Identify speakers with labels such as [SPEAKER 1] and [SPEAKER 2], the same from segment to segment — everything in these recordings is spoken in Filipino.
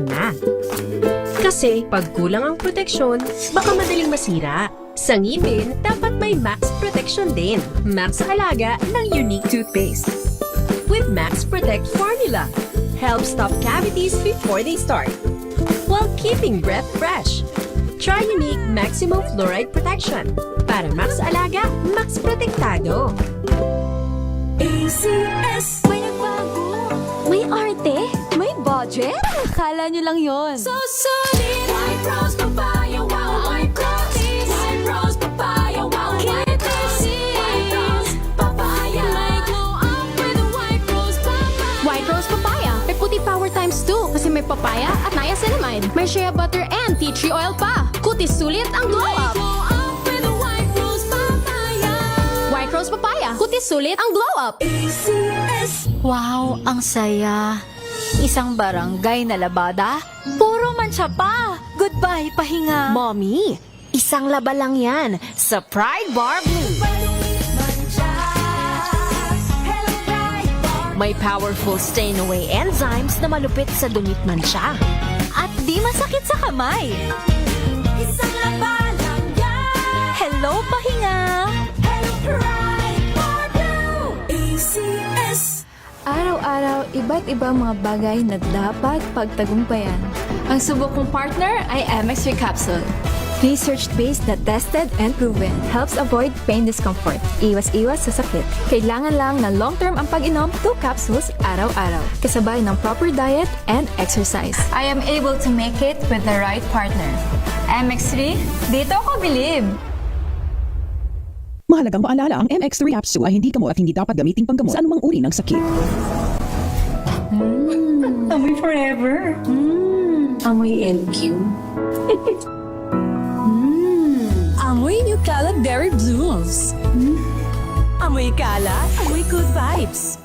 [SPEAKER 1] na. Kasi pag kulang ang proteksyon, baka madaling masira. Sa ngipin, dapat may Max Protection din. Max sa alaga ng unique toothpaste. With Max Protect Formula, helps stop cavities before they start, while keeping breath fresh. Try unique Maximum Fluoride Protection. Para Max sa alaga, Max Protektado.
[SPEAKER 2] ACS. May nagbago. May arte. May budget. Akala nyo lang yon. So solid. White Rose Papaya. Wow. White Rose. White Rose Papaya. Wow. White Rose. White Rose Papaya. May glow up with a White Rose Papaya. White Rose Papaya. May puti power times 2 kasi may papaya at niacinamide. May shea butter and tea tree oil pa. Kutis sulit ang glow up. White Rose Papaya. Kutis sulit ang glow up. ACS.
[SPEAKER 3] Wow, ang saya. Isang barangay na labada, puro mancha pa. Goodbye, pahinga.
[SPEAKER 1] Mommy, isang laba lang yan sa Pride Bar Blue. May powerful stain-away enzymes na malupit sa dumit mancha.
[SPEAKER 3] At di masakit sa kamay.
[SPEAKER 2] Isang laba lang yan.
[SPEAKER 3] Hello, pahinga.
[SPEAKER 2] Hello, Pride Bar Blue. ACS.
[SPEAKER 4] Araw-araw, iba't ibang mga bagay na dapat pagtagumpayan. Ang subok kong partner ay MX3 Capsule. Research-based na tested and proven. Helps avoid pain discomfort. Iwas-iwas sa sakit. Kailangan lang na long-term ang pag-inom 2 capsules araw-araw. Kasabay ng proper diet and exercise. I am able to make it with the right partner. MX3, dito ako bilib!
[SPEAKER 5] Mahalagang paalala, ang MX3 capsule ay hindi gamot at hindi dapat gamiting panggamot sa anumang uri ng sakit.
[SPEAKER 6] Amoy forever. Amoy LQ.
[SPEAKER 2] Amoy New Calad Berry Blooms. Amoy kalat, amoy good vibes.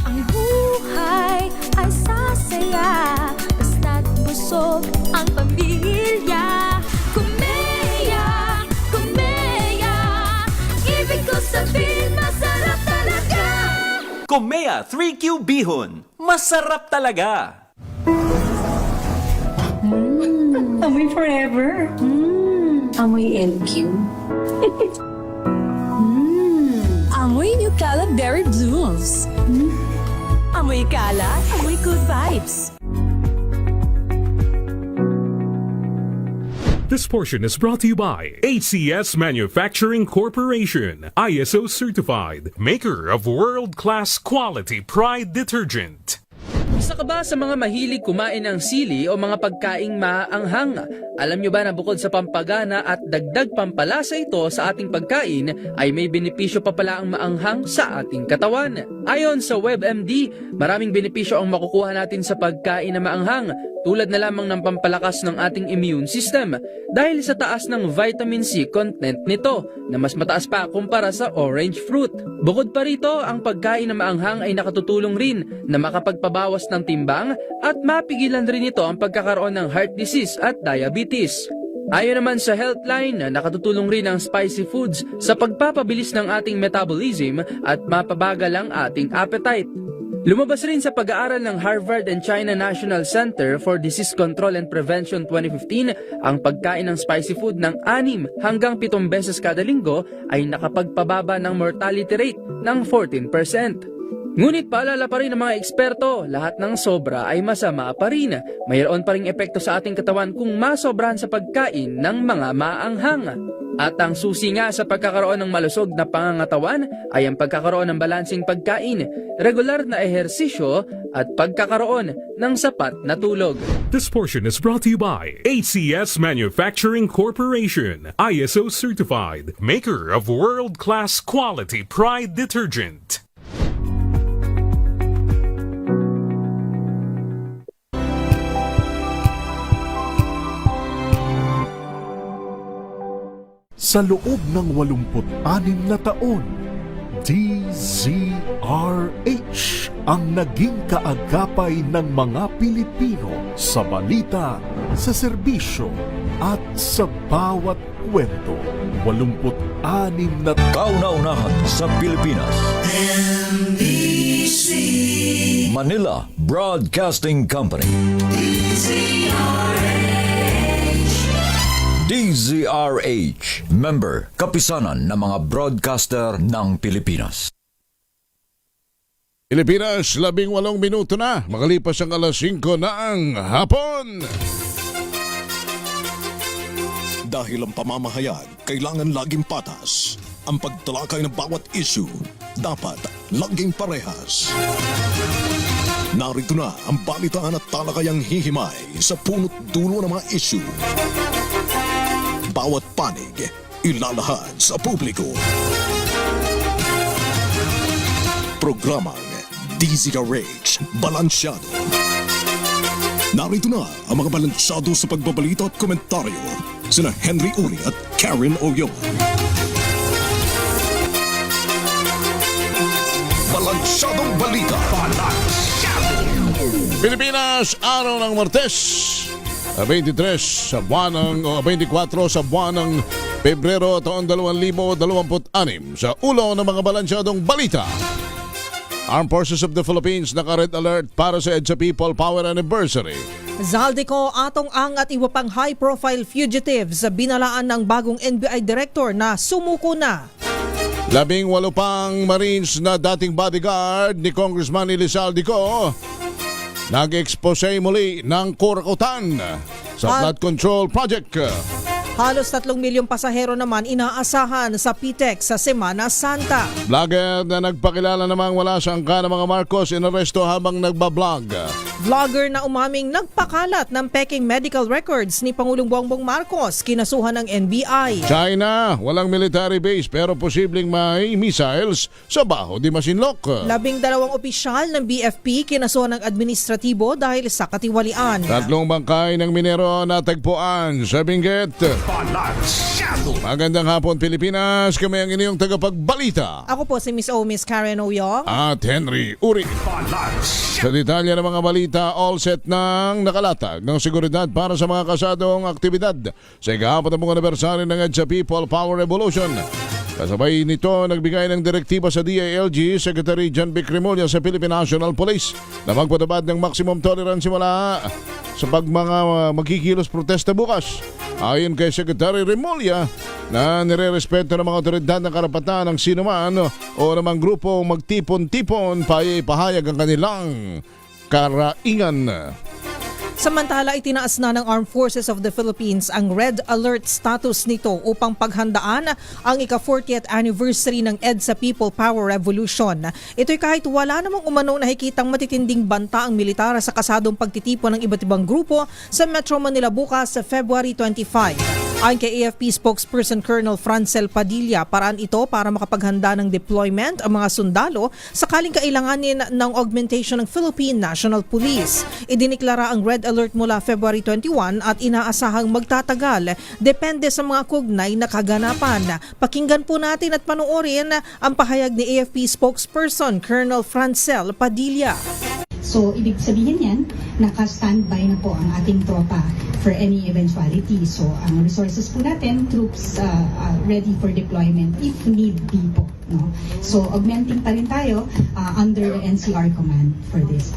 [SPEAKER 2] Ang buhay ay sasaya, basta't busog ang pamilya. Kumeya, kumeya, ibig ko sabihin masarap talaga.
[SPEAKER 7] Komea 3Q Bihon. Masarap talaga!
[SPEAKER 6] Amoy forever. Amoy LQ.
[SPEAKER 2] Amoy New Calad Berry Blooms. Amoy kalat, amoy good vibes.
[SPEAKER 8] This portion is brought to you by HCS Manufacturing Corporation, ISO certified, maker of world-class quality Pride detergent.
[SPEAKER 9] Isa ka ba sa mga mahilig kumain ng sili o mga pagkaing maaanghang? Alam nyo ba na bukod sa pampagana at dagdag pampalasa ito sa ating pagkain, ay may benepisyo pa pala ang maanghang sa ating katawan? Ayon sa WebMD, maraming benepisyo ang makukuha natin sa pagkain na maanghang, tulad na lamang ng pampalakas ng ating immune system dahil sa taas ng vitamin C content nito na mas mataas pa kumpara sa orange fruit. Bukod pa rito, ang pagkain na maanghang ay nakatutulong rin na makapagpabawas ng timbang at mapigilan rin ito ang pagkakaroon ng heart disease at diabetes. Ayon naman sa Healthline, nakatutulong rin ang spicy foods sa pagpapabilis ng ating metabolism at mapabagal ang ating appetite. Lumabas rin sa pag-aaral ng Harvard and China National Center for Disease Control and Prevention 2015, ang pagkain ng spicy food ng 6 hanggang 7 beses kada linggo ay nakapagpababa ng mortality rate ng 14%. Ngunit paalala pa rin ng mga eksperto, lahat ng sobra ay masama pa rin. Mayroon pa ring epekto sa ating katawan kung masobrahan sa pagkain ng mga maanghang. At ang susi nga sa pagkakaroon ng malusog na pangangatawan ay ang pagkakaroon ng balansing pagkain, regular na ehersisyo at pagkakaroon ng sapat na tulog.
[SPEAKER 8] This portion is brought to you by HCS Manufacturing Corporation, ISO certified, maker of world-class quality Pride detergent.
[SPEAKER 10] Sa loob ng 86 na taon, DZRH ang naging kaagapay ng mga Pilipino sa balita, sa serbisyo at sa bawat kwento. 86 na
[SPEAKER 11] kauna-unahan sa Pilipinas.
[SPEAKER 2] NBC
[SPEAKER 11] Manila Broadcasting Company. DZRH, member, kapisanan ng mga broadcaster ng Pilipinas.
[SPEAKER 10] Pilipinas, 18 minuto na. Makalipas ang alas 5 ng hapon.
[SPEAKER 12] Dahil ang pamamahayag kailangan laging patas. Ang pagtalakay ng bawat issue dapat laging parehas. Narito na ang balitaan at talakayang hihimay sa punot dulo ng mga issue. Bawat panig ilalahad sa publiko. Programang DZRH Balansyado. Narito na ang mga balansyado sa pagbabalita at komentaryo sina Henry Uri at Karen Oyong. Balansyadong balita.
[SPEAKER 10] Pilipinas, araw ng Martes, 23 sa buwan ng 24 sa buwan ng Pebrero taon 2026 sa ulo ng mga balansyadong balita. Armed Forces of the Philippines naka-red alert para sa EDSA People Power Anniversary.
[SPEAKER 13] Zaldico, Atong Ang at iba pang high-profile fugitives binalaan ng bagong NBI director na sumuko na.
[SPEAKER 10] 18 pang Marines na dating bodyguard ni Congressman Elizaldico nag-expose muli ng kurakutan sa flood control project.
[SPEAKER 13] Halos 3 milyong pasahero naman inaasahan sa PTEC sa Semana Santa.
[SPEAKER 10] Vlogger na nagpakilala namang wala sa angka ng mga Marcos inaresto habang nagbablog.
[SPEAKER 13] Vlogger na umaming nagpakalat ng peking medical records ni Pangulong Bongbong Marcos kinasuhan ng NBI.
[SPEAKER 10] China, walang military base pero posibleng may missiles sa Baho de Masinloc.
[SPEAKER 13] 12 opisyal ng BFP kinasuhan ng administratibo dahil sa katiwalian.
[SPEAKER 10] 3 bangkay ng minero natagpuan sa Benguet. Magandang hapon Pilipinas, kami ang inyong tagapagbalita.
[SPEAKER 13] Ako po si Miss Karen Oyong
[SPEAKER 10] at Henry Uri. Sa detalye ng mga balita, all set ng nakalatag ng seguridad para sa mga kasadong aktibidad sa ika-40 anibersaryo ng EDSA People Power Revolution. Kasabay nito, nagbigay ng direktiba sa DILG Secretary John B. Cremolya sa Philippine National Police na magpatupad ng maximum tolerance mula sa magkikilos protesta bukas. Ayon kay Secretary Remulla na nire-respeto ng mga otoridad ng karapatan ng sinuman o namang grupo magtipon-tipon pahayag ang kanilang karaingan.
[SPEAKER 13] Samantala, itinaas na ng Armed Forces of the Philippines ang Red Alert status nito upang paghandaan ang ika-40th anniversary ng EDSA People Power Revolution. Ito'y kahit wala namang umanong nakikitang matitinding banta ang militar sa kasadong pagtitipon ng iba't ibang grupo sa Metro Manila bukas sa February 25. Ayon kay AFP spokesperson Colonel Francel Padilla, paraan ito para makapaghanda ng deployment ang mga sundalo sakaling kailanganin ng augmentation ng Philippine National Police. Idiniklara ang Red Alert mula February 21 at inaasahang magtatagal depende sa mga kugnay na kaganapan. Pakinggan po natin at panoorin ang pahayag ni AFP spokesperson Colonel Francel Padilla.
[SPEAKER 14] So, ibig sabihin yan, naka-standby na po ang ating tropa for any eventuality. So, ang resources po natin, troops ready for deployment if need be po. No? So, augmenting pa rin tayo under the NCR command for this.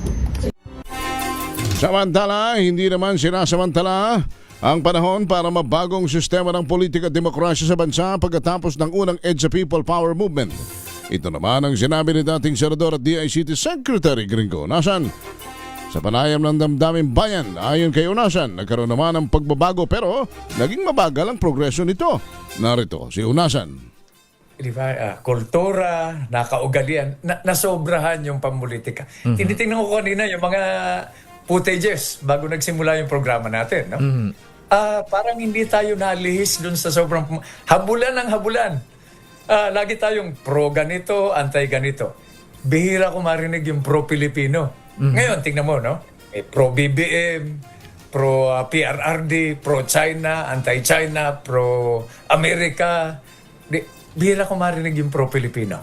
[SPEAKER 10] Samantala, hindi naman sinasamantala ang panahon para mabagong sistema ng politika at demokrasya sa bansa pagkatapos ng unang EDSA People Power Movement. Ito naman ang sinabi ni dating Senador at DICT Secretary Gringo Unasan. Sa panayam ng damdaming bayan, ayon kay Unasan, nagkaroon naman ng pagbabago pero naging mabagal ang progresyo nito. Narito si Unasan.
[SPEAKER 15] Di ba, kultura, nakaugalian, nasobrahan yung pampolitika. Tinitingnan ko kanina yung mga footages bago nagsimula yung programa natin. No? Parang hindi tayo nalihis dun sa sobrang habulan ng habulan. Lagi tayong pro ganito, anti ganito. Bihira ko marinig yung pro Pilipino. Ngayon, tingnan mo, no? Pro BBM, pro PRRD, pro China, anti China, pro America. Bihira ko marinig yung pro Pilipino.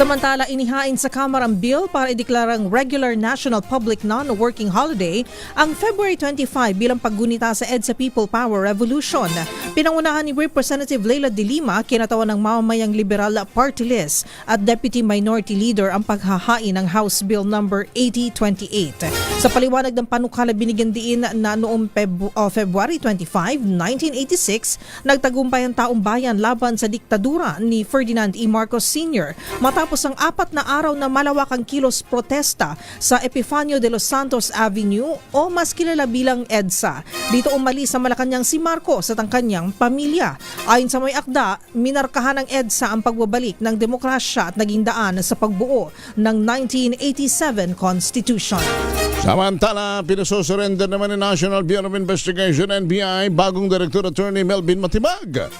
[SPEAKER 13] Samantala, inihain sa Kamara ang bill para ideklarang regular national public non-working holiday ang February 25 bilang paggunita sa EDSA People Power Revolution. Pinangunahan ni Representative Leila de Lima, kinatawan ng mamamayang liberal party list at Deputy Minority Leader ang paghahain ng House Bill number 8028. Sa paliwanag ng panukala, binigyan diin na noong February 25, 1986, nagtagumpay ang taong bayan laban sa diktadura ni Ferdinand E. Marcos Sr. Matapos ang 4 na araw na malawakang kilos protesta sa Epifanio de los Santos Avenue o mas kilala bilang EDSA. Dito umalis sa Malacanang si Marcos at ang kanyang pamilya. Ayon sa may akda, minarkahan ng EDSA ang pagbabalik ng demokrasya at naging daan sa pagbuo ng 1987 Constitution.
[SPEAKER 10] Samantala, pinasosurrender naman ni National Bureau of Investigation, NBI, bagong Director Attorney Melvin Matibag.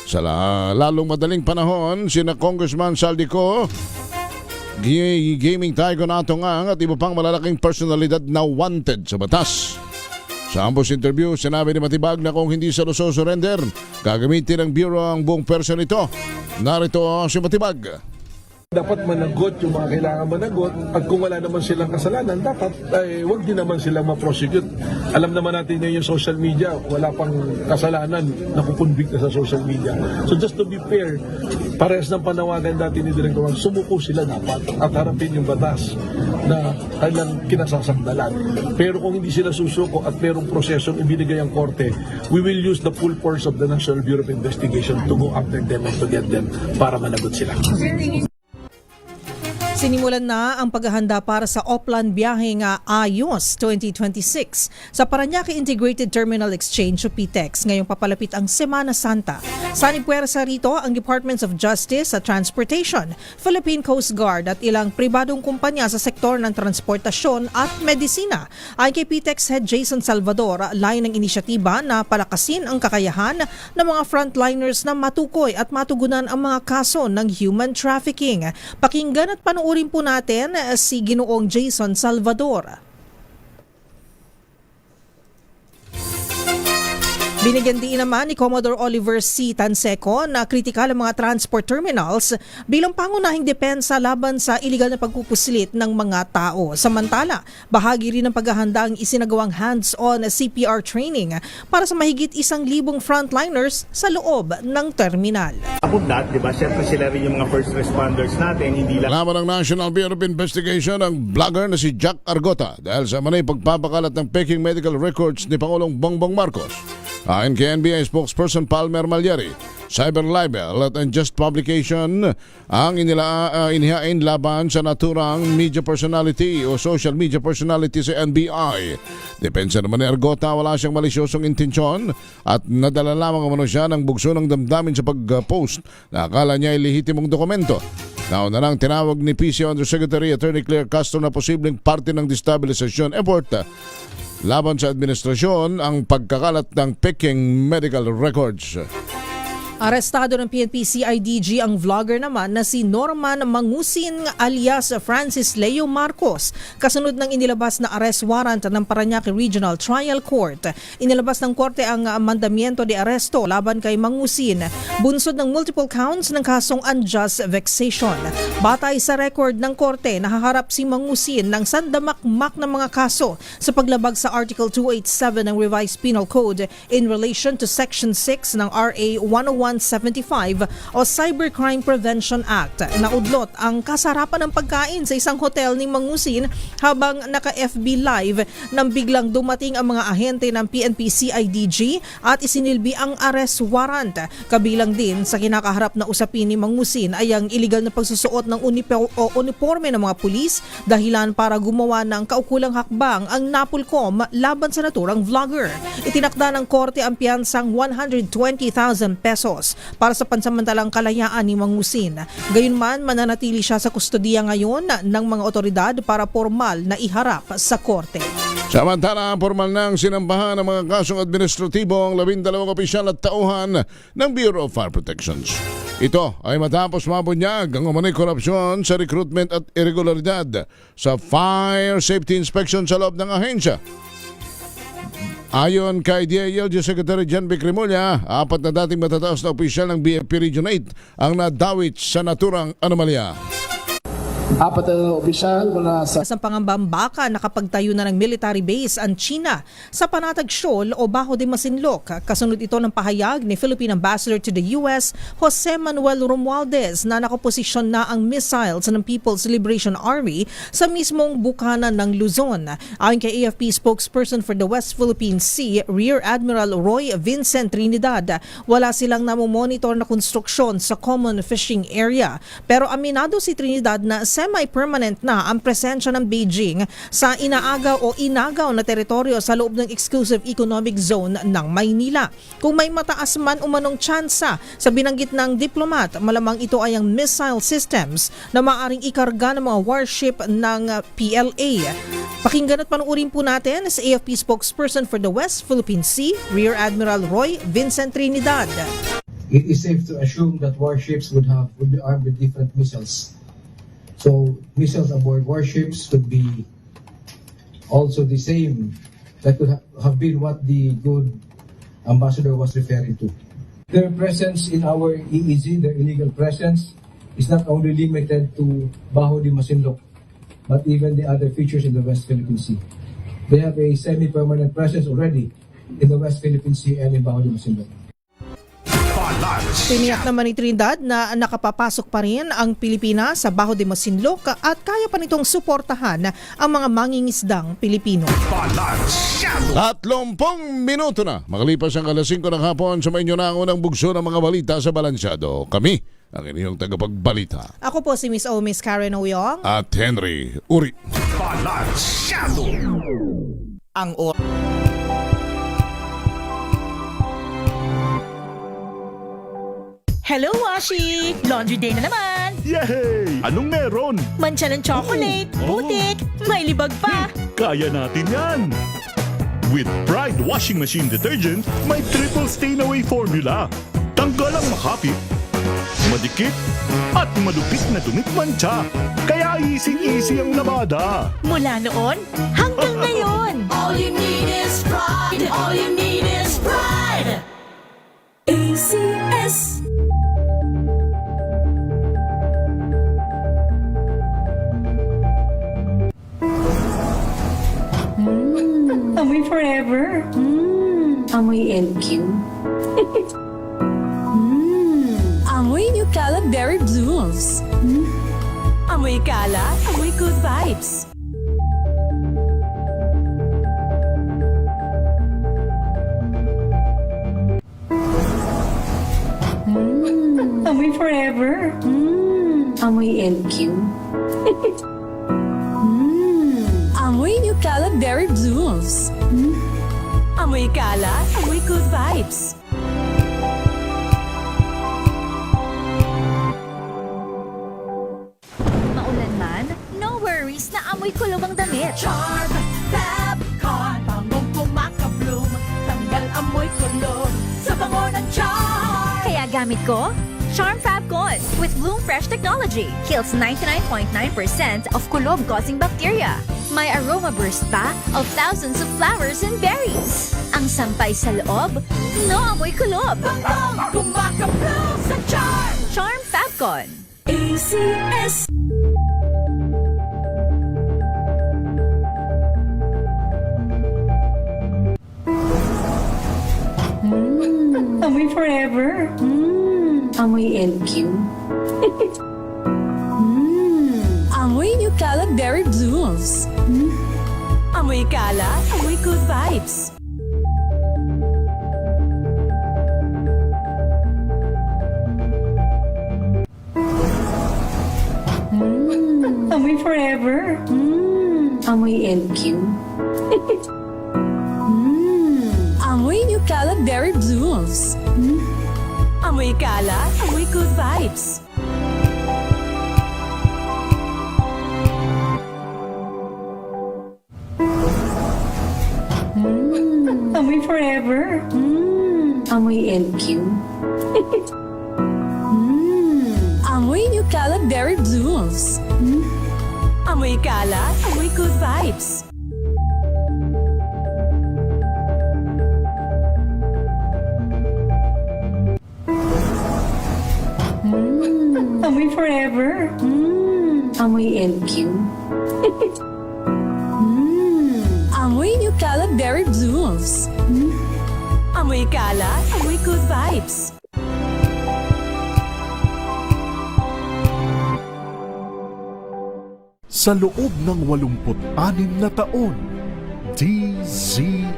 [SPEAKER 10] Sa lalong madaling panahon, sina Congressman Saldico, Gaming Tycoon Atongang at iba pang malalaking personalidad na wanted sa batas. Sa ambos interview, sinabi ni Matibag na kung hindi sa surrender, gagamitin ng Bureau ang buong person nito. Narito si Matibag.
[SPEAKER 16] Dapat managot yung mga kailangan managot at kung wala naman silang kasalanan, dapat wag din naman silang ma-prosecute. Alam naman natin na yung social media, wala pang kasalanan na kukonvict na sa social media. So just to be fair, parehas ng panawagan dati ni Director, sumuko sila dapat at harapin yung batas na kanilang kinasasakdalan. Pero kung hindi sila susuko at merong prosesong ibinigay ang korte, we will use the full force of the National Bureau of Investigation to go after them and to get them para managot sila.
[SPEAKER 13] Sinimulan na ang paghahanda para sa Oplan Biyaheng Ayos 2026 sa Parañaque Integrated Terminal Exchange o PTEX ngayong papalapit ang Semana Santa. Sanipwersa rito ang Departments of Justice at Transportation, Philippine Coast Guard at ilang pribadong kumpanya sa sektor ng transportasyon at medisina. Ayon kay PTEX Head Jason Salvador, layo ng inisyatiba na palakasin ang kakayahan ng mga frontliners na matukoy at matugunan ang mga kaso ng human trafficking. Pakinggan at panoorin po natin si Ginoong Jason Salvador. Binigyan din naman ni Commodore Oliver C. Tanseco na kritikal ang mga transport terminals bilang pangunahing depensa laban sa iligal na pagpupuslit ng mga tao. Samantala, bahagi rin ng paghahanda ang isinagawang hands-on CPR training para sa mahigit 1,000 frontliners sa loob ng terminal.
[SPEAKER 17] Apundat, di ba? Siyempre sila rin yung mga first responders natin, hindi lang.
[SPEAKER 10] Laban ng National Bureau of Investigation ang vlogger na si Jack Argota dahil sa manay pagpapakalat ng peking medical records ni Pangulong Bongbong Marcos. Ayon kay NBI spokesperson Palmer Malyari, cyber libel at unjust publication ang inihain laban sa naturang media personality o social media personality sa NBI. Depensa naman ni Argota, wala siyang malisyosong intensyon at nadala lamang umano siya ng bugso ng damdamin sa pag-post na akala niya ay lehitimong dokumento. Nauna nang tinawag ni PC Undersecretary Attorney Claire Castro na posibleng parte ng destabilisasyon effort laban sa administrasyon ang pagkakalat ng peking medical records.
[SPEAKER 13] Arestado ng PNP CIDG ang vlogger naman na si Norman Mangusin alias Francis Leo Marcos kasunod ng inilabas na arrest warrant ng Parañaque Regional Trial Court. Inilabas ng korte ang mandamiento de arresto laban kay Mangusin, bunsod ng multiple counts ng kasong unjust vexation. Batay sa record ng korte, nahaharap si Mangusin ng sandamakmak ng mga kaso sa paglabag sa Article 287 ng Revised Penal Code in relation to Section 6 ng RA 10175 o Cybercrime Prevention Act. Naudlot ang kasarapan ng pagkain sa isang hotel ni Mangusin habang naka-FB live nang biglang dumating ang mga ahente ng PNP CIDG at isinilbi ang arrest warrant. Kabilang din sa kinakaharap na usapin ni Mangusin ay ang iligal na pagsusuot ng uniforme ng mga pulis dahilan para gumawa ng kaukulang hakbang ang Napolcom laban sa naturang vlogger. Itinakda ng korte ang piyansang 120,000 pesos para sa pansamantalang kalayaan ni Mangusin. Gayunman, mananatili siya sa kustodiya ngayon ng mga otoridad para formal na iharap sa korte.
[SPEAKER 10] Samantala, formal nang sinambahan ng mga kasong administratibo ang 12 opisyal at tauhan ng Bureau of Fire Protections. Ito ay matapos mabunyag ang umanay korupsyon sa recruitment at irregularidad sa fire safety inspection sa loob ng ahensya. Ayon kay DILG Secretary Jan Vic Remulla, 4 na dating matataas na opisyal ng BFP Region 8 ang nadawit sa naturang anomalya.
[SPEAKER 18] Apat na opisyal mula sa
[SPEAKER 13] Sa pangambambaka, nakapagtayo na ng military base ang China sa Panatag Shoal o Bajo de Masinloc. Kasunod ito ng pahayag ni Philippine Ambassador to the US, Jose Manuel Romualdez, na nakaposisyon na ang missiles ng People's Liberation Army sa mismong bukana ng Luzon. Ayon kay AFP spokesperson for the West Philippine Sea, Rear Admiral Roy Vincent Trinidad, wala silang namomonitor na konstruksyon sa common fishing area. Pero aminado si Trinidad na semi-permanent na ang presensya ng Beijing sa inagaw na teritoryo sa loob ng Exclusive Economic Zone ng Maynila. Kung may mataas man umanong tsansa sa binanggit ng diplomat, malamang ito ay ang missile systems na maaaring ikarga ng mga warship ng PLA. Pakinggan at panuurin po natin sa AFP spokesperson for the West Philippine Sea, Rear Admiral Roy Vincent Trinidad.
[SPEAKER 19] It is safe to assume that warships would be armed with different missiles. So missiles aboard warships could be also the same. That could have been what the good ambassador was referring to. Their presence in our EEZ, their illegal presence, is not only limited to Bajo de Masinloc, but even the other features in the West Philippine Sea. They have a semi-permanent presence already in the West Philippine Sea and in Bajo de Masinloc.
[SPEAKER 13] Tiniyak naman ni Trinidad na nakapapasok pa rin ang Pilipinas sa Bajo de Masinloc at kaya pa nitong suportahan ang mga mangingisdang Pilipino.
[SPEAKER 10] 30 minuto na makalipas ang alas 5 ng hapon. sa inyo na ang unang bugso ng mga balita sa Balansyado. Kami ang inyong tagapagbalita.
[SPEAKER 13] Ako po si Miss Miss Karen Oyong
[SPEAKER 10] At Henry Uri.
[SPEAKER 7] Balansyado. Ang
[SPEAKER 20] Hello, Washi! Laundry day na naman!
[SPEAKER 21] Yay! Anong meron?
[SPEAKER 20] Mancha ng chocolate, putik, may libag pa!
[SPEAKER 21] Kaya natin yan! With Pride Washing Machine Detergent, may triple stain-away formula. Tanggal ang makapit, madikit, at malupit na dumit mancha. Kaya easy-easy ang labada.
[SPEAKER 20] Mula noon hanggang ngayon!
[SPEAKER 2] All you need is pride! All you need is pride! ACS.
[SPEAKER 6] Amoy forever. Amoy LQ.
[SPEAKER 2] Amoy New Cala Berry Blooms.
[SPEAKER 20] Amoy kala, amoy good vibes.
[SPEAKER 6] Amoy forever. Amoy LQ.
[SPEAKER 2] Amoy New Cala Berry Blooms.
[SPEAKER 20] Amoy kala, amoy good vibes.
[SPEAKER 3] Maulan man, no worries na amoy kulob ang damit.
[SPEAKER 2] Charm Fabcon, bangong kumaka-bloom. Tanggal amoy kulog sa bango ng charm.
[SPEAKER 3] Kaya gamit ko, Charm Fabcon with Bloom Fresh Technology. Kills 99.9% of kulob-causing bacteria. May aroma burst pa of thousands of flowers and berries. Ang sampay sa loob, no amoy kulob.
[SPEAKER 2] Bangong kumaka-bloom sa charm.
[SPEAKER 3] Charm Fabcon.
[SPEAKER 2] ACS.
[SPEAKER 6] Amoy forever. Amoy LQ.
[SPEAKER 2] Amoy New Cala Berry Blooms.
[SPEAKER 20] Amoy kala, amoy good vibes.
[SPEAKER 6] Amoy forever. Amoy LQ.
[SPEAKER 2] Amoy New Cala Berry Blooms.
[SPEAKER 20] Amoy kala, amoy good vibes.
[SPEAKER 6] Amoy forever. Amoy LQ.
[SPEAKER 2] Amoy New Cala Berry Blooms.
[SPEAKER 20] Amoy kala, amoy good vibes.
[SPEAKER 6] Amoy forever. Amoy LQ.
[SPEAKER 2] Amoy Nucala Berry Blooms. Amoy kalat, amoy good vibes.
[SPEAKER 21] Sa loob ng 86 na taon, DZRH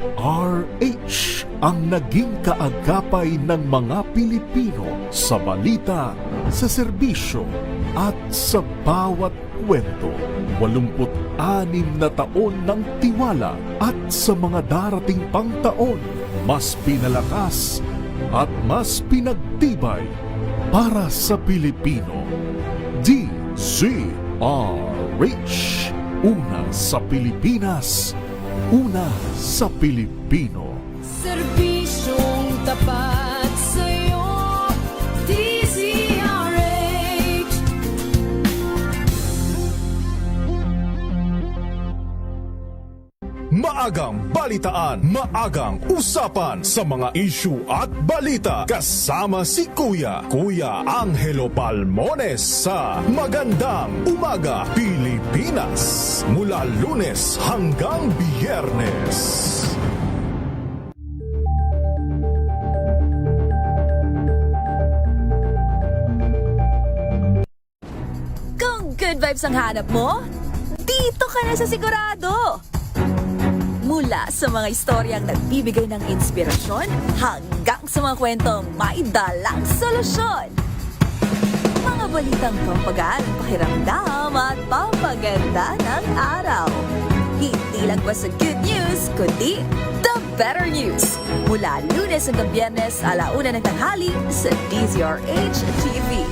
[SPEAKER 21] ang naging kaagapay ng mga Pilipino sa balita, sa serbisyo at sa bawat kwento. 86 na taon ng tiwala at sa mga darating pang taon, mas pinalakas at mas pinagtibay para sa Pilipino. DZRH, una sa Pilipinas, una sa Pilipino.
[SPEAKER 2] Serbisyong tapat sa'yo, DZRH.
[SPEAKER 21] Maagang balitaan, maagang usapan sa mga issue at balita. Kasama si Kuya Angelo Palmones sa Magandang Umaga Pilipinas. Mula Lunes hanggang Biyernes.
[SPEAKER 2] Kung good vibes ang hanap mo, dito ka na sa sigurado. Mula sa mga istoryang nagbibigay ng inspirasyon hanggang sa mga kwentong may dalang solusyon. Mga balitang pampagaan, pakiramdam at pampaganda ng araw. Hindi lang ba sa good news, kundi the better news. Mula Lunes hanggang Biyernes, 1:00 ng tanghali sa DZRH TV.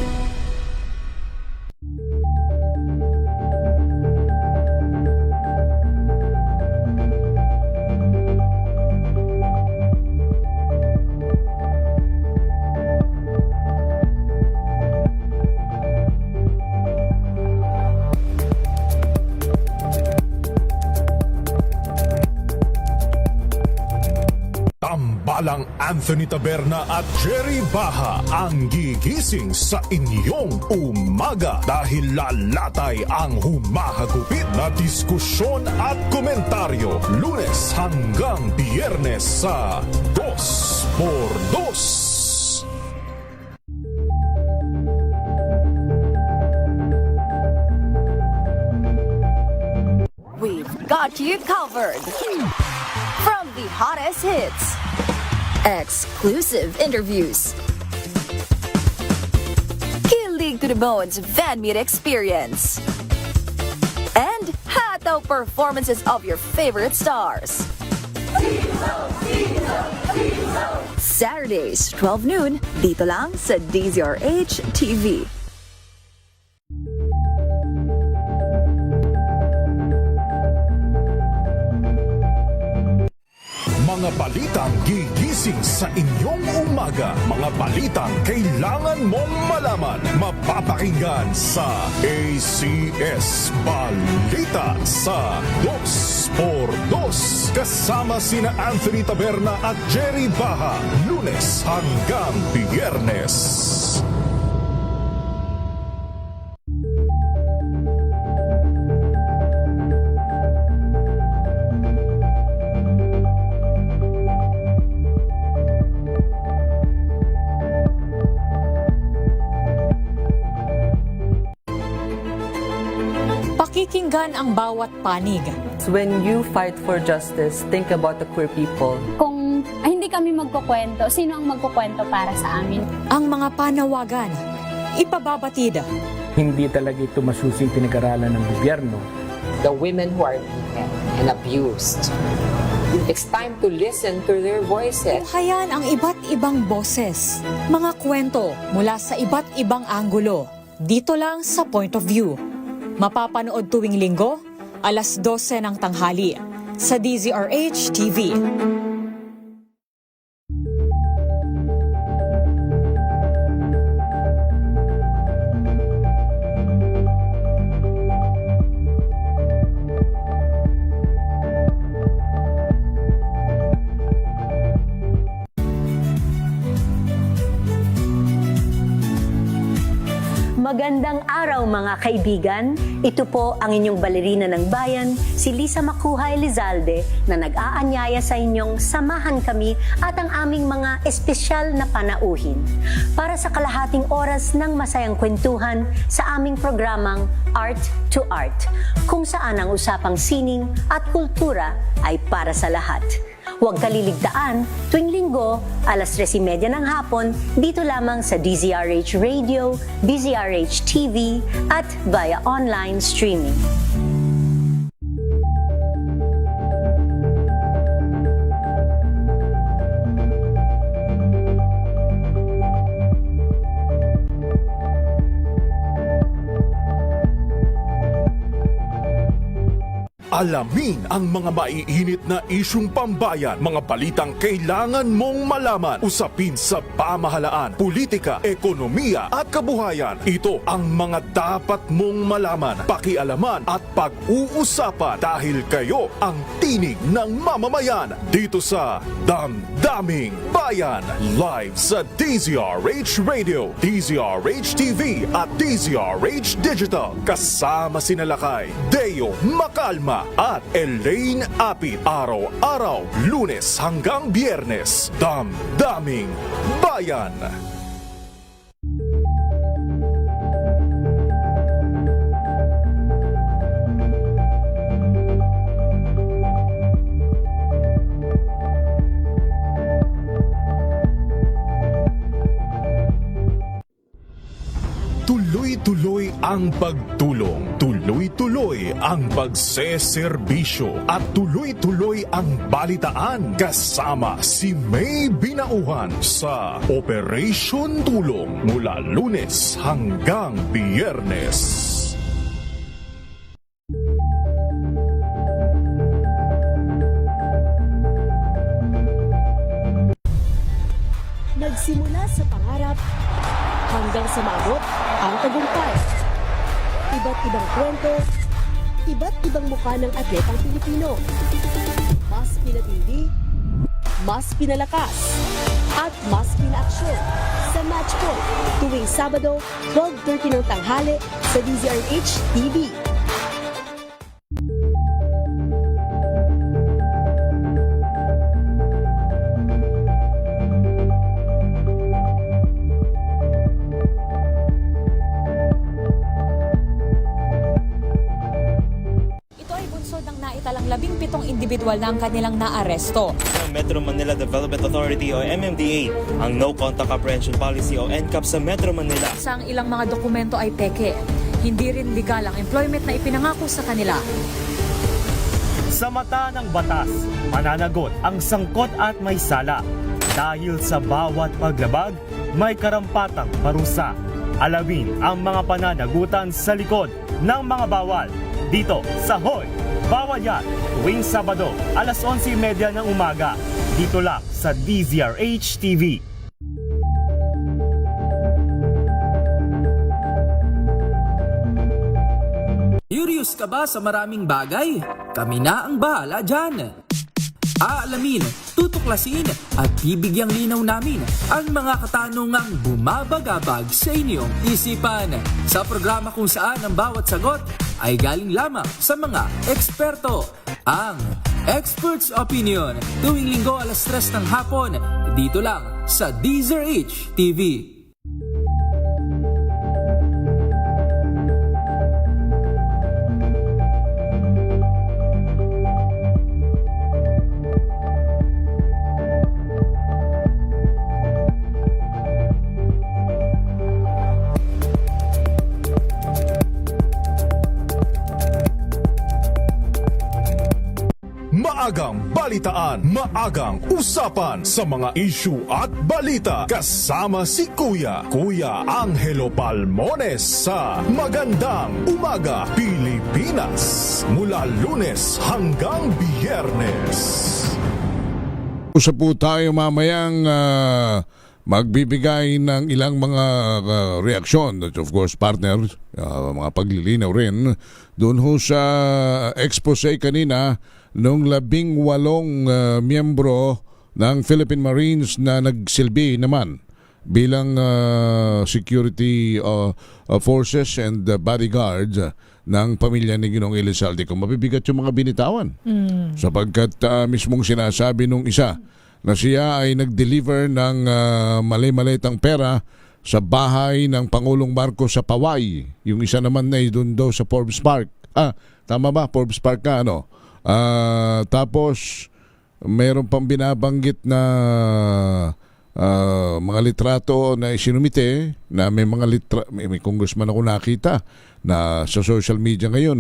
[SPEAKER 21] Tambalang Anthony Taberna at Jerry Baha ang gigising sa inyong umaga dahil lalatay ang humahagupit na diskusyon at komentaryo Lunes hanggang Biyernes sa 2x2.
[SPEAKER 2] We've got you covered. From the hottest hits, exclusive interviews, kilig to the bones fan meet experience, and hataw performances of your favorite stars. Saturdays, 12 noon, dito lang sa DZRH TV.
[SPEAKER 21] Mga balitang gigising sa inyong umaga. Mga balitang kailangan mong malaman. Mapapakinggan sa ACS Balita sa 2x2. Kasama sina Anthony Taberna at Jerry Baha. Lunes hanggang Biyernes.
[SPEAKER 1] Pakikinggan ang bawat panig.
[SPEAKER 22] When you fight for justice, think about the queer people.
[SPEAKER 23] Kung hindi kami magkukwento, sino ang magkukwento para sa amin?
[SPEAKER 1] Ang mga panawagan, ipababatid.
[SPEAKER 24] Hindi talaga ito masusing pinag-aralan ng gobyerno.
[SPEAKER 25] The women who are beaten and abused. It's time to listen to their voices.
[SPEAKER 1] Tunghayan ang iba't ibang boses, mga kwento mula sa iba't ibang anggulo. Dito lang sa Point of View. Mapapanood tuwing linggo, 12:00 ng tanghali sa DZRH TV.
[SPEAKER 4] Magandang araw mga kaibigan. Ito po ang inyong balerina ng bayan, si Lisa Makuhay Lizalde, na nag-aanyaya sa inyong samahan kami at ang aming mga espesyal na panauhin para sa kalahating oras ng masayang kwentuhan sa aming programang Art to Art, kung saan ang usapang sining at kultura ay para sa lahat. Huwag kaliligtaan, tuwing linggo, alas 3:30 ng hapon, dito lamang sa DZRH Radio, DZRH TV, at via online streaming.
[SPEAKER 21] Alamin ang mga maiinit na isyung pambayan, mga balitang kailangan mong malaman, usapin sa pamahalaan, politika, ekonomiya at kabuhayan. Ito ang mga dapat mong malaman, pakialaman at pag-uusapan dahil kayo ang tinig ng mamamayan dito sa Damdaming Bayan. Live sa DZRH Radio, DZRH TV at DZRH Digital. Kasama sinalakay Deo Macalma at Elaine Apit. Araw-araw, Lunes hanggang Biyernes. Damdaming Bayan. Tuloy-tuloy ang pagtulong, tuloy-tuloy ang pagseserbisyo at tuloy-tuloy ang balitaan kasama si May Binauhan sa Operation Tulong mula Lunes hanggang Biyernes.
[SPEAKER 20] Nagsimula sa pangarap hanggang sa maabot ang tagumpay. Iba't ibang kwento, iba't ibang mukha ng atletang Pilipino. Mas pinatindi, mas pinalakas, at mas pinaaksyon sa Match Point tuwing Sabado, 12:30 ng tanghali sa DZRH TV.
[SPEAKER 1] Talang 17 individual na ang kanilang naaresto.
[SPEAKER 5] Metro Manila Development Authority o MMDA ang No Contact Apprehension Policy o NCAP sa Metro Manila.
[SPEAKER 1] Sa ilang mga dokumento ay peke. Hindi rin legal ang employment na ipinangako sa kanila.
[SPEAKER 8] Sa mata ng batas, mananagot ang sangkot at may sala. Dahil sa bawat paglabag, may karampatang parusa. Alamin ang mga pananagutan sa likod ng mga bawal. Dito sa Hoy! Bawal yan, tuwing Sabado, alas 11:30 ng umaga, dito lang sa DZRH TV.
[SPEAKER 9] Curious ka ba sa maraming bagay? Kami na ang bahala dyan. Aalamin, tutuklasin at bibigyang linaw namin ang mga katanungang bumabagabag sa inyong isipan. Sa programa kung saan ang bawat sagot ay galing lamang sa mga eksperto. Ang Expert's Opinion, tuwing linggo alas 3 ng hapon, dito lang sa DZRH TV.
[SPEAKER 21] Maagang balitaan, maagang usapan sa mga issue at balita kasama si Kuya Angelo Palmones sa Magandang Umaga Pilipinas mula Lunes hanggang Biyernes.
[SPEAKER 10] Usap po tayo mamayang magbibigay ng ilang mga reaksyon at of course partners, mga paglilinaw rin doon ho sa expose kanina nung 18 miyembro ng Philippine Marines na nagsilbi naman bilang security forces and bodyguards ng pamilya ni Ginoong Elizalde kung mabibigat yung mga binitawan. Sapagkat mismong sinasabi nung isa na siya ay nag-deliver ng mali-malitang pera sa bahay ng Pangulong Marcos sa Paway. Yung isa naman na doon daw sa Forbes Park. Tama ba? Forbes Park ka, ano? Tapos, mayroon pang binabanggit na mga litrato na isinumite na may mga may congressman ako nakita na sa social media ngayon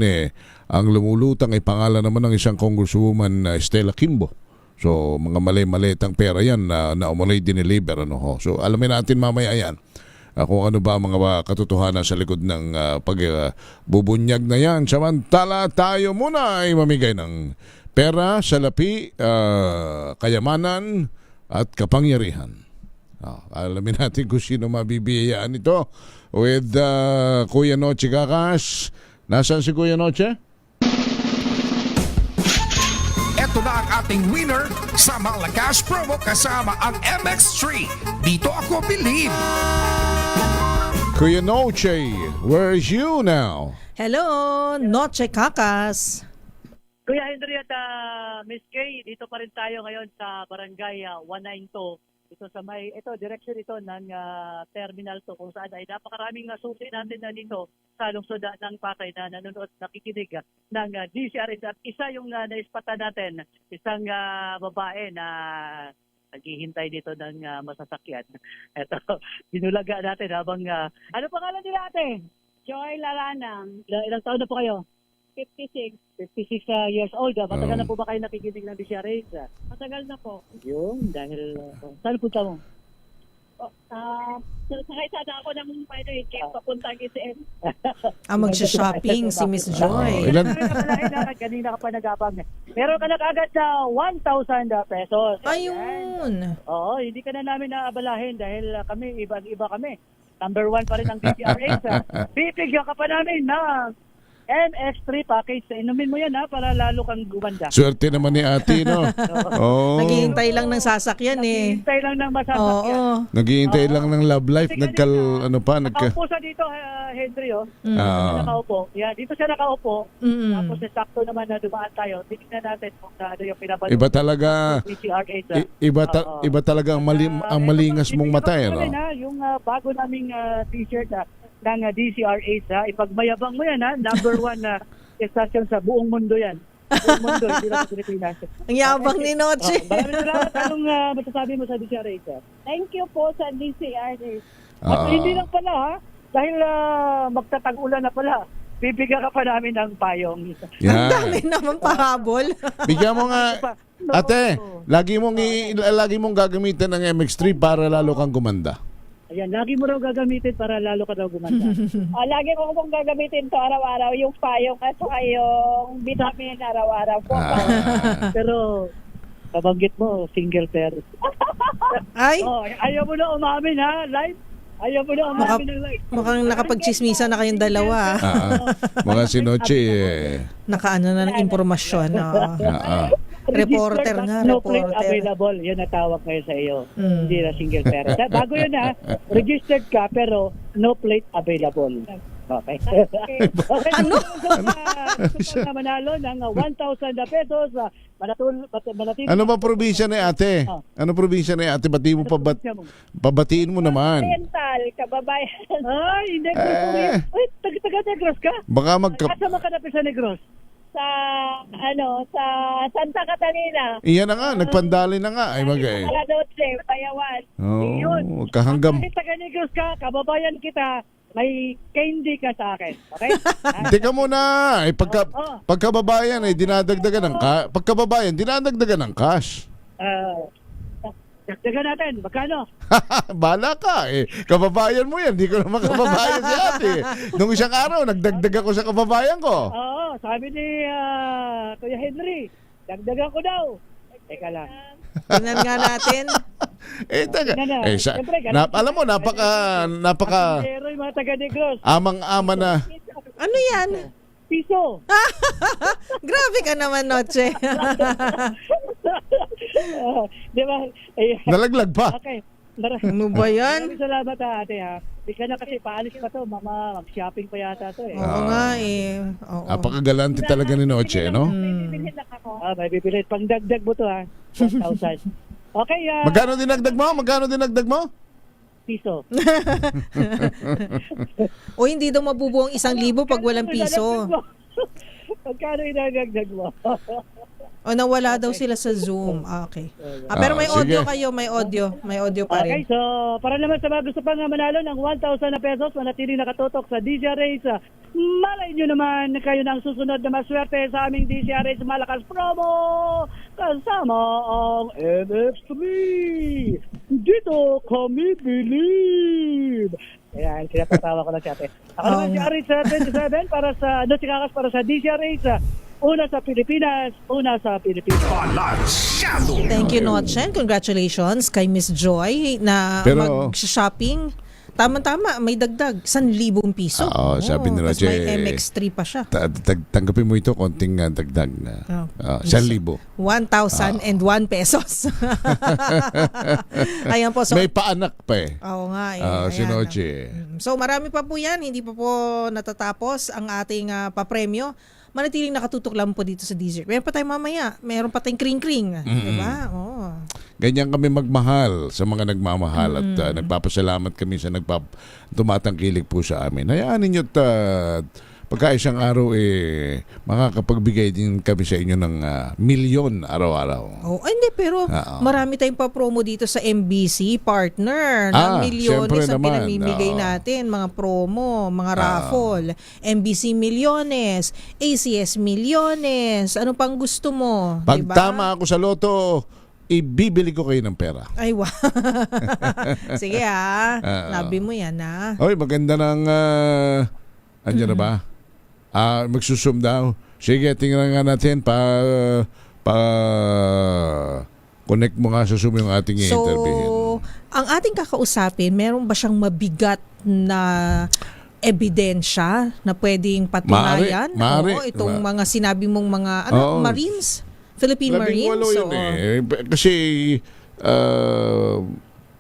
[SPEAKER 10] ang lumulutang ay pangalan naman ng isang congresswoman Stella Kimbo. So mga mali-malitang pera yan na umulay dineliver, ano ho. So alamin natin mamaya yan kung ano ba mga katotohanan sa likod ng pagbubunyag na yan. Samantala tayo muna ay mamigay ng pera, salapi, kayamanan at kapangyarihan. Alamin natin kung sino mabibiyayaan ito with Kuya Noche Kakas. Nasaan si Kuya Noche?
[SPEAKER 7] Ito na ang ating winner sa Malacash promo kasama ang MX3. Dito ako believe.
[SPEAKER 10] Kuya Noche, where is you now?
[SPEAKER 13] Hello, Noche Kakas.
[SPEAKER 11] Kuya Henry at Miss Kay, dito pa rin tayo ngayon sa Barangay 192. Ito sa direction ito ng Terminal 2 kung saan ay napakaraming susi natin na dito sa lungsod ng Pasay na nanonood, nakikinig ng DCRH. At isa yung naispatan natin, isang babae na naghihintay dito ng masasakyan. Ito, binulaga natin habang, ano pangalan nila ate?
[SPEAKER 23] Joy Laranang.
[SPEAKER 11] Ilang taon na po kayo?
[SPEAKER 23] 56.
[SPEAKER 11] 56 years old. Matagal na po ba kayo nakikinig ng DCRH?
[SPEAKER 23] Matagal na po.
[SPEAKER 11] Yun, dahil saan punta mo?
[SPEAKER 23] Sakay sana ako ng papuntang ICM.
[SPEAKER 13] Magsha-shopping si Miss Joy.
[SPEAKER 11] Kanina ka pa nag-abang. Meron ka na kaagad sa 1,000 pesos.
[SPEAKER 13] Ayun.
[SPEAKER 11] Oo, hindi ka na namin naabalahin dahil kami, ibang-iba kami. Number 1 pa rin ang DCRH. Bibigyan ka pa namin na MX3 package. Inumin mo yan para lalo kang gumanda.
[SPEAKER 10] Swerte naman ni ate, no? Oh.
[SPEAKER 13] Naghihintay lang ng sasakyan
[SPEAKER 11] Naghihintay lang ng masasakyan.
[SPEAKER 10] Naghihintay lang ng love life.
[SPEAKER 11] Nakaupo sa dito, Henry, nakaupo. Yeah, dito siya nakaupo. Tapos sakto naman na dumaan tayo. Tingnan natin kung ano yung pinabalik.
[SPEAKER 10] Iba talaga. Iba talaga ang malingas mong mata, no?
[SPEAKER 11] Yung bago naming t-shirt ng DCRH, ipagmayabang mo yan, number 1 na estasyon sa buong mundo yan. Buong mundo, hindi lang sa Pilipinas.
[SPEAKER 13] Ang yabang ni Noche.
[SPEAKER 11] Maraming salamat. Anong masasabi mo sa DCRH?
[SPEAKER 23] Thank you po sa DCRH.
[SPEAKER 11] At hindi lang pala, dahil magtatag-ulan na pala, bibigyan ka pa namin ng payong.
[SPEAKER 13] Ang dami naman pahabol.
[SPEAKER 10] Bigyan mo nga, ate, lagi mong gagamitin ng MX3 para lalo kang gumanda.
[SPEAKER 11] Ayan, lagi mo raw gagamitin para lalo ka daw gumanda.
[SPEAKER 23] Lagi ko pong gagamitin to araw-araw, yung payong at saka yung vitamin araw-araw po.
[SPEAKER 11] Pero, kabanggit mo, single parent.
[SPEAKER 13] Ay!
[SPEAKER 11] Ayaw mo na umamin ha, live? Ayaw mo na umamin ng live.
[SPEAKER 13] Mukhang nakapagchismisa na kayong dalawa.
[SPEAKER 10] Mga si Noche
[SPEAKER 13] nakaano na ng impormasyon. Reporter nga,
[SPEAKER 11] no plate
[SPEAKER 13] reporter.
[SPEAKER 11] available. Yun ang tawag ngayon sa iyo. Hindi na single parent. Bago yun registered ka pero no plate available. Okay.
[SPEAKER 13] Ano?
[SPEAKER 11] Na manalo ng 1,000 pesos.
[SPEAKER 10] Ano ba probinsya ni ate? Ano probinsya ni ate? Pabatiin mo naman.
[SPEAKER 23] Oriental, kababayan.
[SPEAKER 11] Ay, hindi. Taga-Negros ka?
[SPEAKER 10] Baka
[SPEAKER 11] Asa mo ka na sa Negros?
[SPEAKER 23] Sa Santa Catalina.
[SPEAKER 10] Iyan na nga, nagpandali na nga. Ay magay.
[SPEAKER 23] Noche, Payawan.
[SPEAKER 10] Oh, kahanggam.
[SPEAKER 11] Kahit taga-Negros ka, kababayan kita, may candy ka sa akin. Okay?
[SPEAKER 10] Teka muna. Pagkababayan dinadagdagan ng pagkababayan, dinadagdagan ng cash.
[SPEAKER 11] Dagdagan natin. Magkano?
[SPEAKER 10] Bala ka Kababayan mo yan. Di ko naman kababayan si ate. Nung isang araw, nagdagdag ako sa kababayan ko.
[SPEAKER 11] Oo. Sabi ni Kuya Henry, dagdagan ko daw. Teka lang.
[SPEAKER 13] Tingnan nga natin.
[SPEAKER 10] Alam mo, napaka
[SPEAKER 11] Pero yung mga taga-Negros.
[SPEAKER 10] Amang-ama na.
[SPEAKER 13] Ano yan?
[SPEAKER 11] Piso.
[SPEAKER 13] Grabe ka naman, Noche.
[SPEAKER 11] Di ba?
[SPEAKER 10] Nalaglag pa.
[SPEAKER 11] Okay.
[SPEAKER 13] Ano ba yan?
[SPEAKER 11] Maraming salamat ate ha. Di ka na kasi paalis pa to, mama. Mag-shopping pa yata to eh.
[SPEAKER 13] Oo nga eh. Oo.
[SPEAKER 10] Napakagalante talaga ni Noche, no?
[SPEAKER 11] May bibilit. Pang dagdag mo to ha. 1,000. Okay,
[SPEAKER 10] Magkano dinagdag mo?
[SPEAKER 11] piso.
[SPEAKER 13] O hindi daw mabubuo ang 1,000 pag walang piso.
[SPEAKER 11] Magkano idagdag mo?
[SPEAKER 13] O nawala daw sila sa Zoom. Okay. Pero may audio kayo, may audio. May audio pa rin.
[SPEAKER 11] Okay, so para naman sa mga gusto pang manalo ng 1,000 na pesos, manatiling nakatutok sa DZRH. Malay nyo naman kayo na ang susunod na maswerte sa aming DZRH Malakas Promo kasama ang MX3. Dito kami believe. Ayan, pinapatawa ko lang siya ate. Ako naman si RH 27 para sa, si Kakas para sa DZRH. Una sa Pilipinas.
[SPEAKER 13] Thank you, Noche. Congratulations kay Miss Joy na mag-shopping. Tama-tama, may dagdag. 1,000 piso.
[SPEAKER 10] Oo, sabi ni Noche.
[SPEAKER 13] May MX3 pa siya.
[SPEAKER 10] Tanggapin mo ito, konting dagdag na. 1,000.
[SPEAKER 13] 1,001 pesos. Ayan po. So,
[SPEAKER 10] may paanak pa eh.
[SPEAKER 13] Oo nga eh.
[SPEAKER 10] Si Noche.
[SPEAKER 13] So marami pa po yan. Hindi pa po natatapos ang ating papremyo. Manatiling nakatutok lang po dito sa Desert. Meron pa tayo mamaya. Meron pa tayong kring-kring. Diba? Oh.
[SPEAKER 10] Ganyan kami magmahal sa mga nagmamahal at nagpapasalamat kami sa tumatangkilik po sa amin. Hayaan ninyo pagka isang araw makakapagbigay din kami sa inyo ng milyon araw-araw.
[SPEAKER 13] Oh, hindi pero marami tayong pa-promo dito sa MBC partner ng milyones ang pinamimigay natin, mga promo, mga raffle, MBC milyones, ACS milyones. Ano pang gusto mo?
[SPEAKER 10] Pag
[SPEAKER 13] diba?
[SPEAKER 10] tama ako sa loto, ibibili ko kayo ng pera.
[SPEAKER 13] Ay, wow. Sige labi mo yan
[SPEAKER 10] Oy, maganda ng andyan na ba? Magsusum daw. Sige, tingnan nga natin connect mo nga sa Zoom yung ating i-interviewin.
[SPEAKER 13] So, ang ating kakausapin, meron ba siyang mabigat na ebidensya na pwedeng patunayan?
[SPEAKER 10] Maaari.
[SPEAKER 13] Oo, itong mga sinabi mong mga Marines? Philippine Marines?
[SPEAKER 10] Kasi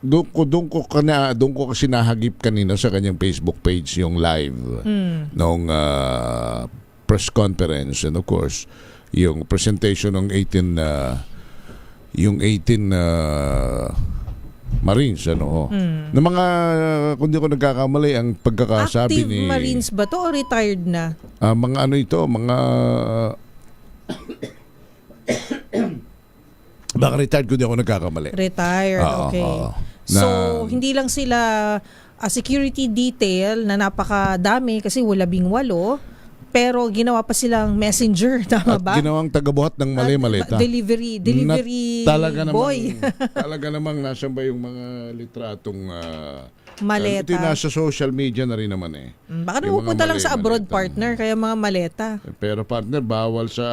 [SPEAKER 10] doon ko kasi nahagip kanina sa kanyang Facebook page yung live nung press conference, and of course yung presentation ng 18 Marines na mga kung di ko nagkakamali ang pagkakasabi
[SPEAKER 13] Active Marines ba to o retired na?
[SPEAKER 10] Mga mga baka retired kung di ako nagkakamali.
[SPEAKER 13] Retired, okay. So, hindi lang sila security detail na napakadami kasi 18, pero ginawa pa silang messenger, tama ba?
[SPEAKER 10] At ginawang tagabuhat ng mali-malita.
[SPEAKER 13] Delivery boy.
[SPEAKER 10] Talaga namang nasan ba yung mga litratong
[SPEAKER 13] maleta.
[SPEAKER 10] Ito nasa social media na rin naman
[SPEAKER 13] Baka napupunta lang sa abroad partner, kaya mga maleta.
[SPEAKER 10] Pero partner, bawal sa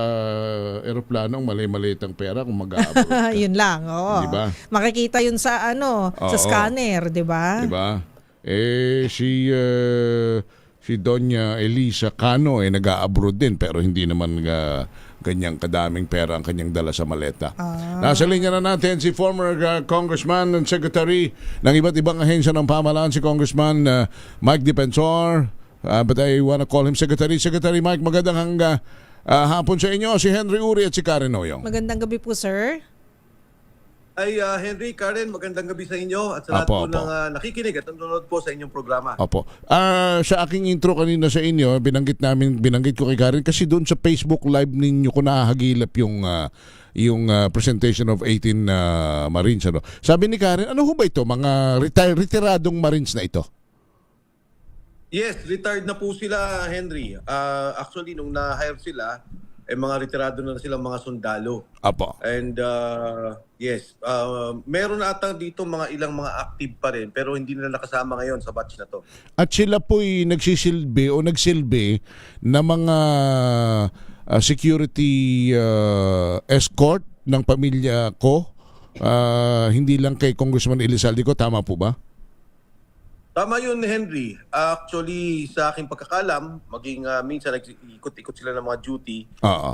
[SPEAKER 10] eroplano ang mali-malitang pera kung mag-a-abroad.
[SPEAKER 13] Yun lang,
[SPEAKER 10] Diba?
[SPEAKER 13] Makikita yun sa sa scanner, di ba?
[SPEAKER 10] Diba? Si Doña Elisa Cano nag-a-abroad din pero hindi naman ganyang kadaming pera ang kanyang dala sa maleta. Nasa linya na natin si former Congressman and Secretary ng iba't ibang ahensya ng pamahalaan, si Congressman Mike Defensor. But I wanna call him Secretary. Secretary Mike, magandang hapon sa inyo. Si Henry Uri at si Karen Oyong.
[SPEAKER 13] Magandang gabi po, sir.
[SPEAKER 12] Ay, Henry, Karen, magandang gabi sa inyo at sa lahat po ng nakikinig at nanonood po sa inyong programa.
[SPEAKER 10] Opo. Sa aking intro kanina sa inyo, binanggit ko kay Karen kasi doon sa Facebook live ninyo ko nahagilap yung presentation of 18 Marines. Sabi ni Karen, ano ho ba ito? Mga retiradong Marines na ito?
[SPEAKER 12] Yes, retired na po sila, Henry. Actually, nung na-hire sila, mga retirado na silang mga sundalo.
[SPEAKER 10] Apo.
[SPEAKER 12] And yes, meron ata dito ilang mga active pa rin pero hindi nila nakasama ngayon sa batch na to.
[SPEAKER 10] At sila po'y nagsilbi na mga security escort ng pamilya ko, hindi lang kay Congressman Elizalde ko, tama po ba?
[SPEAKER 12] Tama yun, Henry. Actually, sa aking pagkakalam, maging minsan nag-ikot-ikot sila ng mga duty.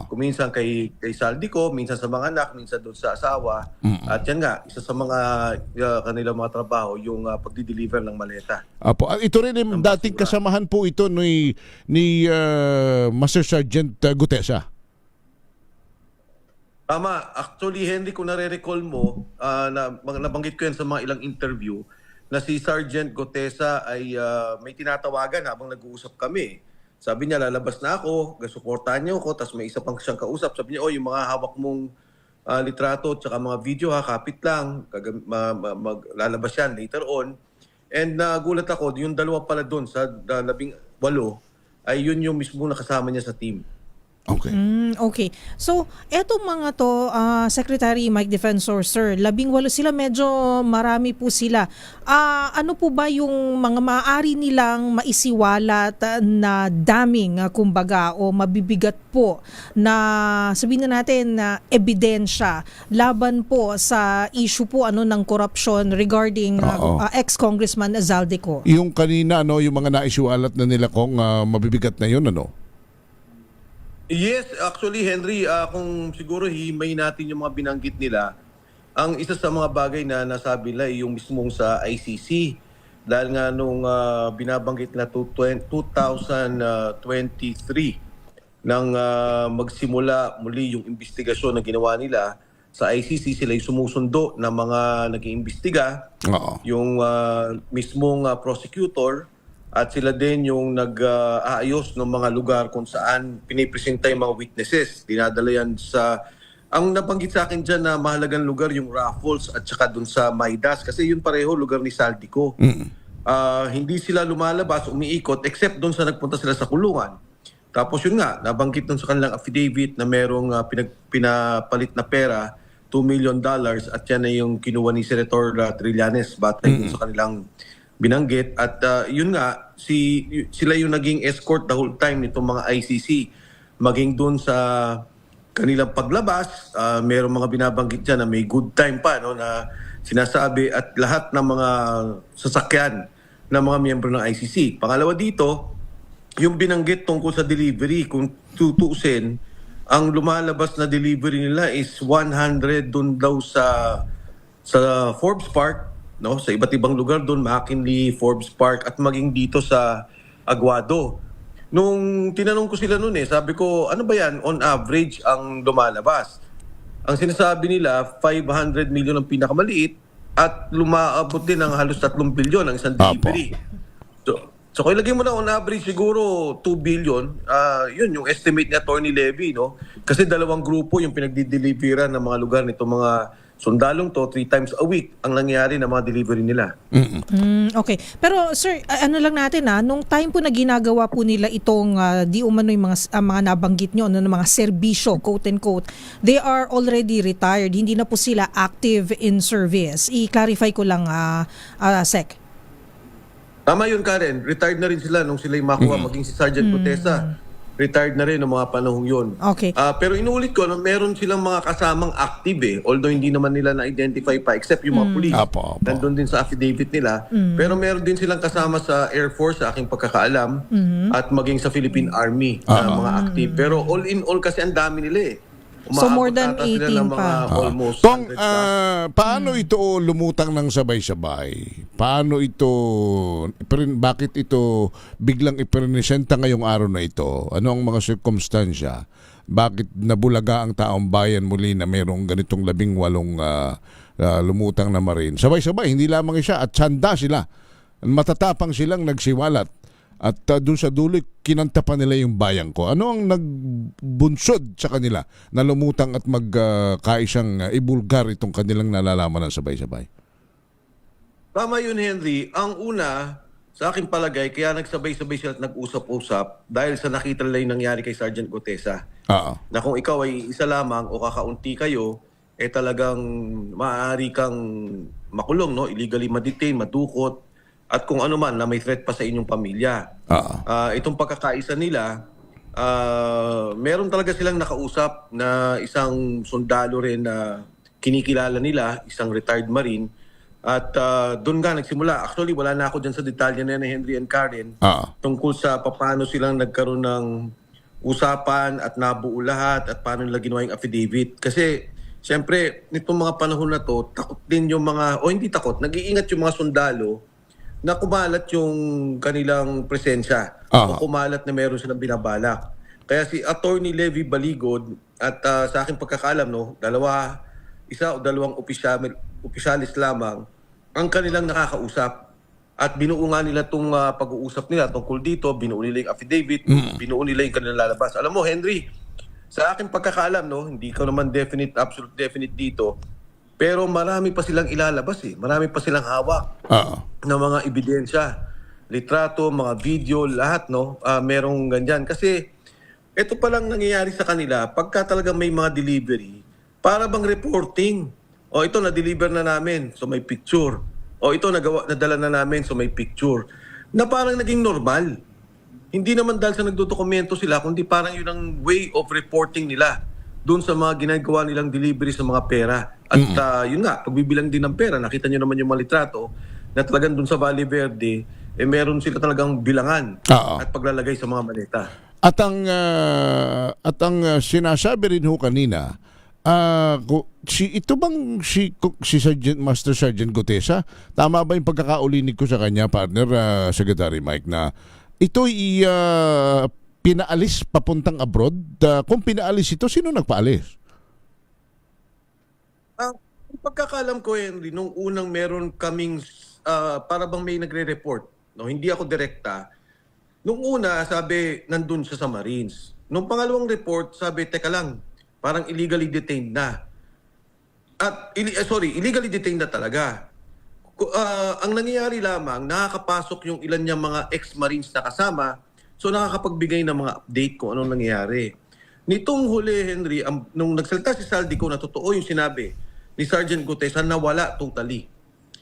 [SPEAKER 12] Kuminsan kay Saldico, minsan sa mga anak, minsan doon sa asawa. At yan nga, isa sa mga kanilang mga trabaho, yung pagdi-deliver ng maleta.
[SPEAKER 10] Apo. At ito rin yung dating kasamahan po ito ni Master Sergeant Gutesa.
[SPEAKER 12] Tama. Actually, Henry, kung nare-recall mo, nabanggit ko yan sa mga ilang interview, na si Sergeant Gutesa ay may tinatawagan habang nag-uusap kami. Sabi niya, lalabas na ako, suportahan niyo ako, tapos may isa pang siyang kausap. Sabi niya, yung mga hawak mong litrato at saka mga video, kapit lang, lalabas yan later on. And nagulat ako, yung dalawa pala doon sa 18, ay yun yung mismo nakasama niya sa team.
[SPEAKER 10] Okay.
[SPEAKER 13] Okay. So, etong mga to, Secretary Mike Defensor, sir, 18 sila, medyo marami po sila. Ano po ba yung mga maaari nilang maisiwalat na daming, kumbaga, o mabibigat po na sabihin na natin na ebidensya laban po sa issue po ng corruption regarding ex-Congressman Zaldico?
[SPEAKER 10] Yung kanina, yung mga naisiwalat na nila kung mabibigat na yun,
[SPEAKER 12] Yes, actually, Henry, kung siguro himay natin yung mga binanggit nila, ang isa sa mga bagay na nasabi nila ay yung mismong sa ICC. Dahil nga nung binabanggit na 2023, nang magsimula muli yung investigasyon na ginawa nila, sa ICC sila yung sumusundo ng mga nag-iimbestiga, yung mismong prosecutor, at sila din yung nag-aayos ng mga lugar kung saan pinipresenta yung mga witnesses. Dinadala yan sa... Ang nabanggit sa akin dyan na mahalagang lugar yung Raffles at saka dun sa Maidas kasi yun pareho lugar ni Saldico. Hindi sila lumalabas, umiikot except dun sa nagpunta sila sa kulungan. Tapos yun nga, nabanggit dun sa kanilang affidavit na merong pinapalit na pera, $2 million at yan na yung kinuha ni Senator Trillanes batay dun sa kanilang binanggit. At yun nga, sila yung naging escort the whole time nitong mga ICC. Maging doon sa kanilang paglabas, mayroong mga binabanggit dyan na may good time pa na sinasabi at lahat ng mga sasakyan ng mga miyembro ng ICC. Pangalawa dito, yung binanggit tungkol sa delivery, kung tutuusin, ang lumalabas na delivery nila is 100 doon daw sa Forbes Park, sa iba't ibang lugar doon, McKinley, Forbes Park, at maging dito sa Aguado. Nung tinanong ko sila noon sabi ko, ano ba yan? On average, ang lumalabas. Ang sinasabi nila, 500 million ang pinakamaliit at lumaabot din ng halos 3 billion ang isang delivery. So kung ilagay mo na on average siguro 2 billion, yun yung estimate ni Attorney Levy, Kasi dalawang grupo yung pinagdi-deliveran ng mga lugar nito mga sundalong to 3 times a week ang nangyari na mga delivery nila.
[SPEAKER 13] Okay. Pero sir, ano lang natin nung time po na ginagawa po nila itong di umano yung mga nabanggit nyo, ng mga serbisyo, quote and quote, they are already retired. Hindi na po sila active in service. I-clarify ko lang, Sec.
[SPEAKER 12] Tama yun, Karen. Retired na rin sila nung sila yung makuha, maging si Sergeant Gutesa. Retired na rin ng mga panahong yun.
[SPEAKER 13] Okay.
[SPEAKER 12] Pero inuulit ko, meron silang mga kasamang active although hindi naman nila na-identify pa except yung mga police. Nandun din sa affidavit nila. Pero meron din silang kasama sa Air Force sa aking pagkakaalam at maging sa Philippine Army na mga active. Pero all in all kasi ang dami nila
[SPEAKER 13] So more than 18 pa.
[SPEAKER 10] Tong, paano ito lumutang ng sabay-sabay? Paano ito, bakit ito biglang ipresenta ngayong araw na ito? Ano ang mga sirkumstansya? Bakit nabulaga ang taong bayan muli na mayroong ganitong 18 lumutang na marin? Sabay-sabay, hindi lamang isa at sanda sila. Matatapang silang nagsiwalat. At doon sa dulo, kinanta pa nila yung bayan ko. Ano ang nagbunsod sa kanila na lumutang at magkaisang ibulgar itong kanilang nalalaman ng sabay-sabay?
[SPEAKER 12] Tama yun, Henry. Ang una, sa aking palagay, kaya nagsabay-sabay sila at nag-usap-usap dahil sa nakita nila yung nangyari kay Sergeant Gutesa. Na kung ikaw ay isa lamang o kakaunti kayo, talagang maaari kang makulong, illegally ma-detain, madukot, at kung ano man na may threat pa sa inyong pamilya. Itong pagkakaisa nila, meron talaga silang nakausap na isang sundalo rin na kinikilala nila, isang retired Marine, At doon nga nagsimula. Actually, wala na ako dyan sa detalye na yan ni Henry and Karen tungkol sa paano silang nagkaroon ng usapan at nabuo lahat at paano nila ginawa yung affidavit. Kasi, siyempre, nitong mga panahon na to, takot din yung mga, o hindi takot, nag-iingat yung mga sundalo na kumalat yung kanilang presensya o kumalat na meron silang binabalak. Kaya si Attorney Levy Baligod at sa aking pagkakaalam, no, isa o dalawang opisyalis lamang ang kanilang nakakausap. At binuo nga nila itong pag-uusap nila tungkol dito, binuo nila yung affidavit, binuo nila yung kanilang lalabas. Alam mo, Henry, sa aking pagkakaalam, no, hindi ko naman absolute definite dito, pero marami pa silang ilalabas eh. Marami pa silang hawak na mga ebidensya, litrato, mga video, lahat, no, merong ganyan. Kasi ito palang nangyayari sa kanila pagka talaga may mga delivery, para bang reporting. O ito, na-deliver na namin, so may picture. O ito, nadala na namin, so may picture. Na parang naging normal. Hindi naman dahil sa nagdodokumento sila, kundi parang yun ang way of reporting nila doon sa mga ginagawa nilang delivery sa mga pera. At yun nga, pagbibilang din ng pera, nakita nyo naman yung mga litrato, na talagang doon sa Valle Verde, meron sila talagang bilangan at paglalagay sa mga maleta.
[SPEAKER 10] At ang sinasabi rin ho kanina, si Master Sergeant Gutesa, tama ba yung pagkakaulinig ko sa kanya, partner, Secretary Mike, na ito'y pinaalis papuntang abroad? Kung pinaalis ito, sino nagpaalis?
[SPEAKER 12] Yung pagkakalam ko, Henry, nung unang meron kaming, para bang may nagre-report, no, hindi ako direkta. Nung una, sabi, nandun siya sa Marines. Nung pangalawang report, sabi, teka lang, parang illegally detained na. At, illegally detained na talaga. Ang nangyayari lamang, nakakapasok yung ilan niyang mga ex-Marines na kasama, so nakakapagbigay ng mga update kung anong nangyayari. Nitong huli, Henry, nung nagsalita si Saldico na totoo yung sinabi ni Sergeant Gutesa, nawala totally.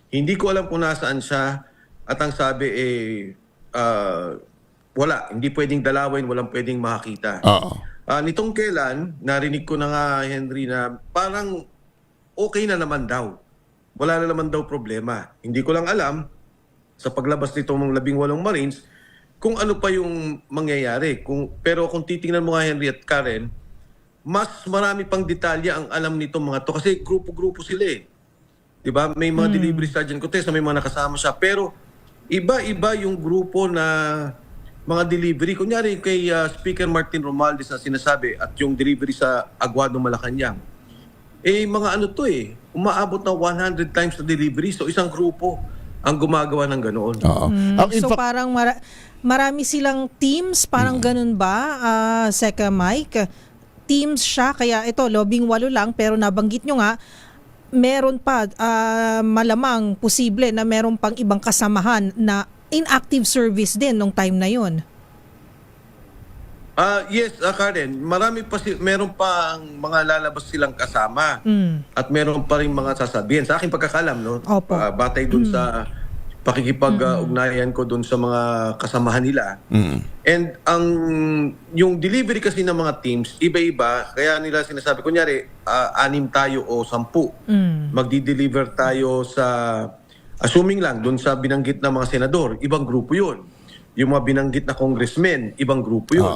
[SPEAKER 12] Hindi ko alam kung nasaan siya at ang sabi wala, hindi pwedeng dalawin, walang pwedeng makakita. Nitong kailan, narinig ko na nga, Henry, na parang okay na naman daw. Wala na naman daw problema. Hindi ko lang alam, sa paglabas nitong 18 Marines, kung ano pa yung mangyayari. Pero kung titingnan mo nga, Henry at Karen, mas marami pang detalye ang alam nitong mga to. Kasi grupo-grupo sila eh. Diba? May mga delivery sergeant Gutesa, may mga nakasama siya. Pero iba-iba yung grupo na mga delivery. Kunyari kay Speaker Martin Romualdez na sinasabi at yung delivery sa Aguado, Malacanang. Mga ano to umaabot na 100 times na delivery. So isang grupo ang gumagawa ng ganoon.
[SPEAKER 13] So parang marami silang teams, parang ganun ba, Seka Mike? Teams siya, kaya ito, 18 lang, pero nabanggit nyo nga, meron pa malamang posible na meron pang ibang kasamahan na inactive service din nung time na yun.
[SPEAKER 12] Yes, Karen. Meron pa ang mga lalabas silang kasama. At meron pa rin mga sasabihin. Sa aking pagkakalam, no? Batay dun sa pakikipag-ugnayan ko dun sa mga kasamahan nila. And yung delivery kasi ng mga teams, iba-iba. Kaya nila sinasabi, kunyari, 6 tayo o 10. Magdi-deliver tayo sa, assuming lang, dun sa binanggit na mga senador, ibang grupo yun. Yung mga binanggit na congressmen, ibang grupo yun.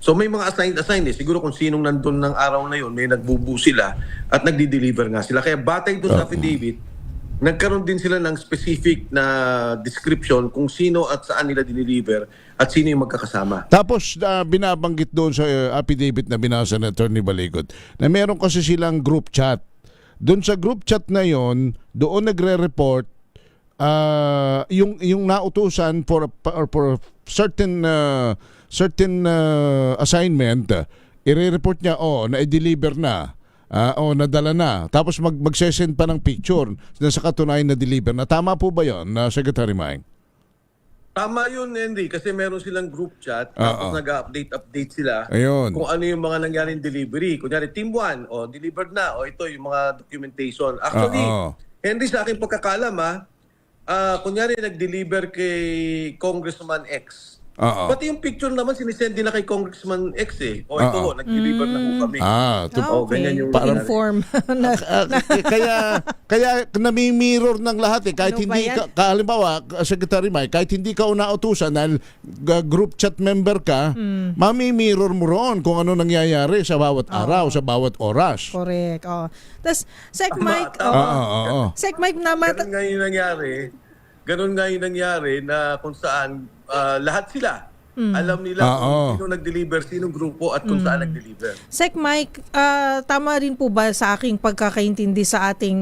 [SPEAKER 12] So may mga assigned Siguro kung sinong nandun ng araw na yun, may nagbubu sila at nagdi-deliver nga sila. Kaya batay dun sa affidavit, nagkaroon din sila ng specific na description kung sino at saan nila dineliver at sino yung magkakasama.
[SPEAKER 10] Tapos binabanggit doon sa affidavit na binasa ng Attorney Baligod na meron kasi silang group chat. Doon sa group chat na yon, doon nagre-report yung nautusan for certain assignment, i-report niya na-deliver na. Nadala na. Tapos magsesend pa ng picture na sa katunayan na deliver na. Tama po ba yun, Secretary Mike?
[SPEAKER 12] Tama yun, Henry, kasi meron silang group chat, tapos nag-update sila kung ano yung mga nangyaring delivery. Kunyari, Team 1, delivered na, ito yung mga documentation. Actually, Henry, sa aking pagkakalam, kunyari nag-deliver kay Congressman X,
[SPEAKER 10] Oo.
[SPEAKER 12] Pati yung picture naman sinisend din na kay Congressman X O ito ho, nag-deliver na ho kami. Ganyan yung
[SPEAKER 13] inform
[SPEAKER 10] kaya nami-mirror ng lahat kahit hindi ka, halimbawa, Secretary Mike, kahit hindi ka unautusan dahil group chat member ka, mami-mirror mo ron kung ano nangyayari sa bawat araw, sa bawat oras.
[SPEAKER 13] Correct. Tapos, Sec Mike, Sec Mike naman.
[SPEAKER 12] Ganun nga yung nangyari na kung saan lahat sila alam nila kung sino nag-deliver, sinong grupo at kung saan nag-deliver.
[SPEAKER 13] Sec Mike, tama rin po ba sa aking pagkakaintindi sa ating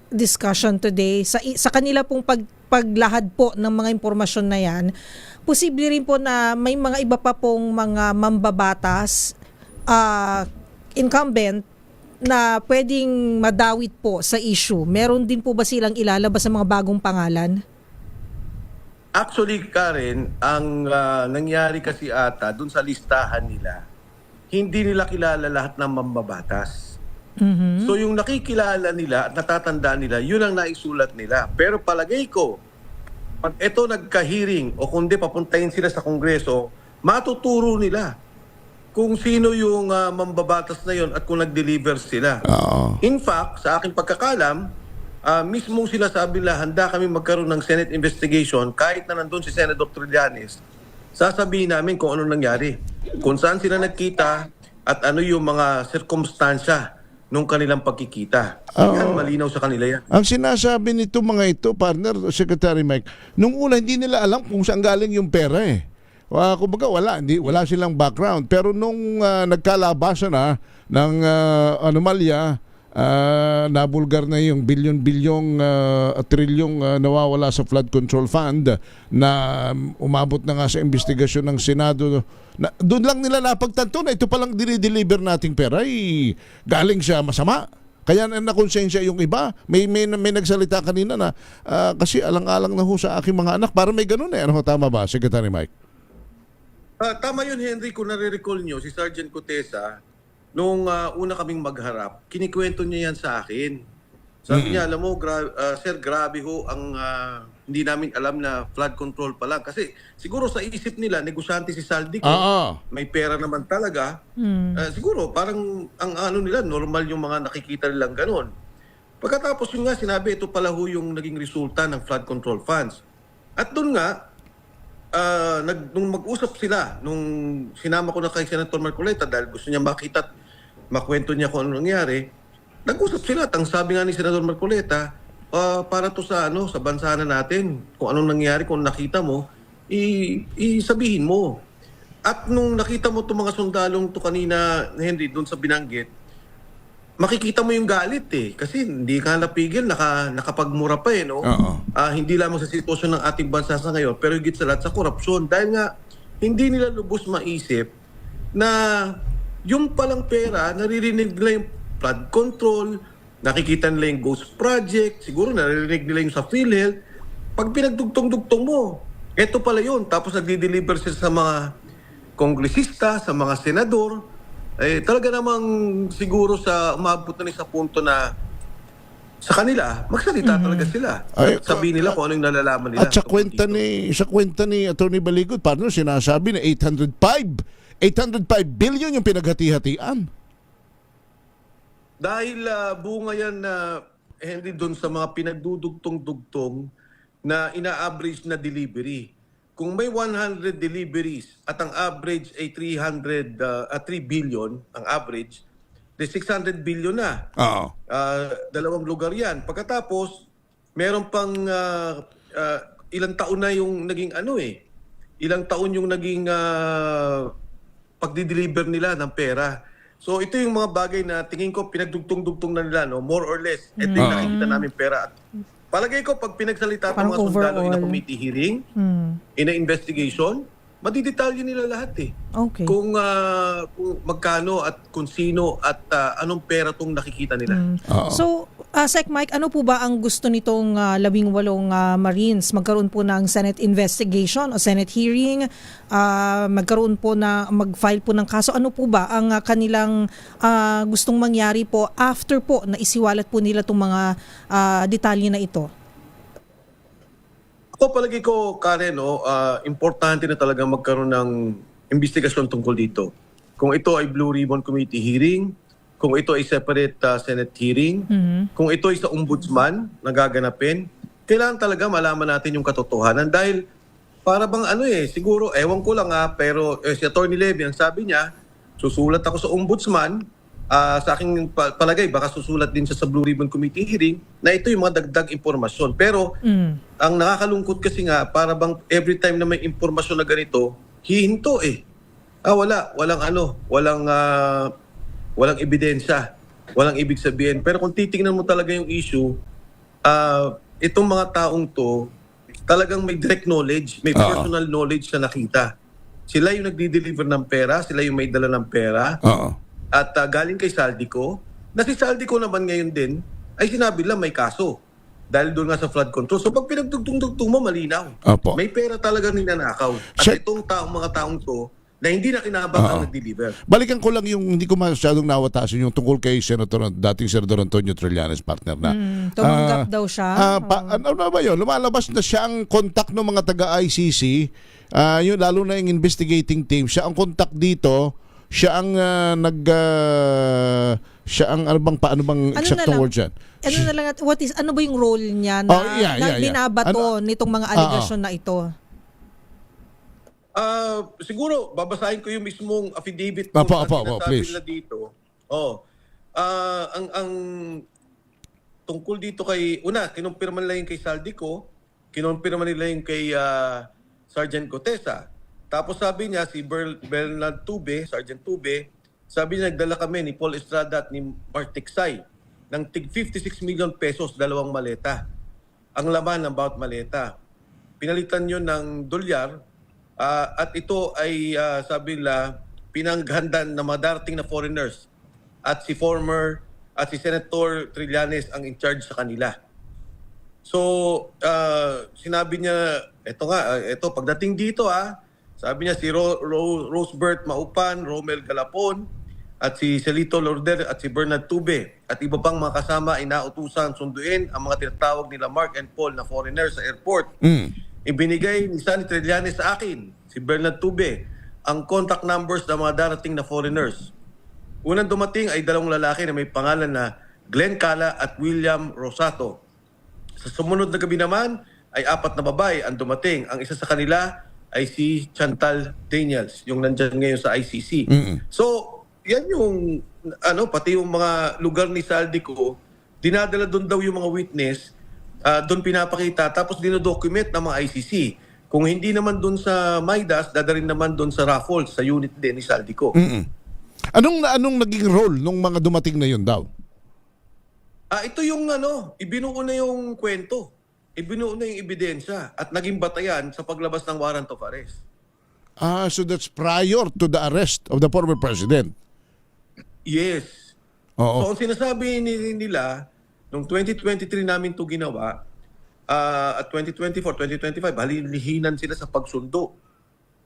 [SPEAKER 13] discussion today, sa kanila pong paglahad po ng mga impormasyon na yan, posible rin po na may mga iba pa pong mga mambabatas, incumbent, na pwedeng madawit po sa issue? Meron din po ba silang ilalabas sa mga bagong pangalan?
[SPEAKER 12] Actually, Karen, ang nangyari kasi ata dun sa listahan nila, hindi nila kilala lahat ng mambabatas. So yung nakikilala nila at natatandaan nila, yun ang naisulat nila. Pero palagay ko, pag ito nagka-hearing o kundi papuntahin sila sa Kongreso, matuturo nila kung sino yung mambabatas na yun at kung nag-deliver sila. In fact, sa aking pagkakalam, mismo sila sabi nila, handa kami magkaroon ng Senate investigation kahit na nandun si Senator Trillanes. Sasabihin namin kung ano nangyari, kung saan sila nagkita at ano yung mga sirkumstansya nung kanilang pagkikita. Yan, malinaw sa kanila yan.
[SPEAKER 10] Ang sinasabi nito mga ito, partner, Secretary Mike, nung una hindi nila alam kung saan galing yung pera kumbaga wala silang background. Pero nung nagkalabasan na ng anomalya, nabulgar na yung bilyon-bilyong trilyong nawawala sa flood control fund na umabot na nga sa investigasyon ng Senado. Doon lang nila napagtanto na ito palang dinideliver nating pera galing siya masama. Kaya nakonsensya yung iba. May nagsalita kanina na kasi alang-alang na ho sa aking mga anak. Para may ganun Ano tama ba, Secretary Mike?
[SPEAKER 12] Tama yun, Henry. Kung nare-recall nyo, si Sergeant Cotesa, nung una kaming magharap, kinikwento niya yan sa akin. Sabi niya, alam mo, sir, grabe ho ang hindi namin alam na flood control pa lang. Kasi siguro sa isip nila, negosyante si Saldico, may pera naman talaga. Siguro, parang ang ano nila, normal yung mga nakikita nilang ganun. Pagkatapos yun nga, sinabi, ito pala ho yung naging resulta ng flood control funds. At doon nga, nung mag-usap sila, nung sinama ko na kay Senator Marcoleta dahil gusto niya makita at makwento niya kung ano nangyari, nag-usap sila. Ang sabi nga ni Senator Marcoleta, para to sa sa bansa na natin, kung anong nangyari, kung nakita mo, isabihin mo. At nung nakita mo itong mga sundalong to kanina, Henry, doon sa binanggit, makikita mo yung galit kasi hindi ka napigil, nakapagmura pa no? Hindi lamang sa sitwasyon ng ating bansa sa ngayon, pero higit sa lahat sa korupsyon. Dahil nga, hindi nila lubos maisip na yung palang pera, naririnig nila yung flood control, nakikita nila yung ghost project, siguro naririnig nila yung sa PhilHealth. Pag pinagdugtong-dugtong mo, eto pala yun. Tapos nagdi-deliver sila sa mga kongresista, sa mga senador. Talaga namang siguro umabot na sa punto na sa kanila, magsalita talaga sila. Sabihin nila kung ano yung nalalaman nila.
[SPEAKER 10] At sa kwenta ni Attorney Baligod, paano sinasabi na 805 billion yung pinaghati-hatian?
[SPEAKER 12] Dahil bunga yan na hindi doon sa mga pinagdudugtong-dugtong na ina-average na delivery. Kung may 100 deliveries at ang average ay 3 billion, ang average, de 600 billion na. Dalawang lugar yan. Pagkatapos, meron pang ilang taon na yung naging ilang taon yung naging pagdi-deliver nila ng pera. So ito yung mga bagay na tingin ko pinagdugtong-dugtong na nila, more or less. Ito yung nakikita namin pera. Palagay ko, pag pinagsalita ng mga sundalo in a committee hearing, in a investigation, madidetalye nila lahat
[SPEAKER 13] Okay.
[SPEAKER 12] Kung magkano at kung sino at anong pera tong nakikita nila.
[SPEAKER 13] So, Sec Mike, ano po ba ang gusto nitong 18 Marines? Magkaroon po ng Senate investigation o Senate hearing? Magkaroon po mag-file po ng kaso? Ano po ba ang kanilang gustong mangyari po after po na isiwalat po nila itong mga detalye na ito?
[SPEAKER 12] Ako palagi ko, Karen, importante na talaga magkaroon ng investigasyon tungkol dito. Kung ito ay Blue Ribbon Committee hearing, kung ito ay separate Senate hearing, kung ito ay sa ombudsman na gaganapin, kailangan talaga malaman natin yung katotohanan. Dahil para bang siguro, ewan ko lang pero si Atty. Levy, ang sabi niya, susulat ako sa ombudsman, sa aking palagay, baka susulat din siya sa Blue Ribbon Committee hearing na ito yung mga dagdag impormasyon. Pero ang nakakalungkot kasi nga, para bang every time na may impormasyon na ganito, hihinto walang ebidensya, walang ibig sabihin. Pero kung titingnan mo talaga yung issue, itong mga taong to, talagang may direct knowledge, may personal knowledge na nakita. Sila yung nagdi-deliver ng pera, sila yung may dala ng pera. At galing kay Saldico, na si Saldico naman ngayon din, ay sinabi lang may kaso. Dahil doon nga sa flood control. So pag pinagtugtong-tugtong mo, malinaw. May pera talaga ninanakaw. At itong mga taong to, na hindi na kinabang ang nag-deliver.
[SPEAKER 10] Balikan ko lang yung hindi ko masyadong nawatasin yung tungkol kay dating Senador Antonio Trillanes, partner na.
[SPEAKER 13] Tumanggap daw siya.
[SPEAKER 10] Ano ba yun? Lumalabas na siya ang contact ng mga taga-ICC, yun, lalo na yung investigating team. Siya ang contact dito. Siya ang paano bang exact word dyan?
[SPEAKER 13] Ano ba yung role niya na binabato nitong mga aligasyon na ito?
[SPEAKER 12] Siguro, babasahin ko yung mismong affidavit
[SPEAKER 10] na
[SPEAKER 12] sinasabi nila dito. Ang tungkol dito kay, kinumpirma nila yung kay Saldico, kinumpirma nila yung kay Sergeant Gotesa. Tapos sabi niya, si Bernard Tube, Sergeant Tube, sabi niya, nagdala kami ni Paul Estrada at ni Mark Tiksay ng tig 56 million pesos, 2 maleta. Ang laman ng bawat maleta. Pinalitan yun ng dolyar, at ito ay, sabi nila, pinanghandan na madarating na foreigners. At si Senator Trillanes ang in charge sa kanila. So, sinabi niya, ito pagdating dito sabi niya si Rosebert Maupan, Romel Galapon, at si Celito Lorder at si Bernard Tube at iba pang mga kasama ay nautusan sunduin ang mga tinatawag nila Mark and Paul na foreigners sa airport. Ibinigay ni Sonny Trillanes sa akin, si Bernard Tube, ang contact numbers ng mga darating na foreigners. Unang dumating ay 2 lalaki na may pangalan na Glenn Cala at William Rosato. Sa sumunod na gabi naman ay 4 na babae ang dumating. Ang isa sa kanila ay si Chantal Daniels, yung nandyan ngayon sa ICC. So, yan yung, pati yung mga lugar ni Saldico, dinadala doon daw yung mga witness, doon pinapakita, tapos dinodocument ng mga ICC. Kung hindi naman doon sa Midas, dadarin naman doon sa Raffles, sa unit din ni Saldico.
[SPEAKER 10] Anong naging role nung mga dumating na yun daw?
[SPEAKER 12] Ito yung ibinuo na yung kwento. Ibinuo na yung ebidensya at naging batayan sa paglabas ng warrant of arrest.
[SPEAKER 10] So that's prior to the arrest of the former president?
[SPEAKER 12] Yes. So ang sinasabi nila, noong 2023 namin ito ginawa, at 2024, 2025, halilihinan sila sa pagsundo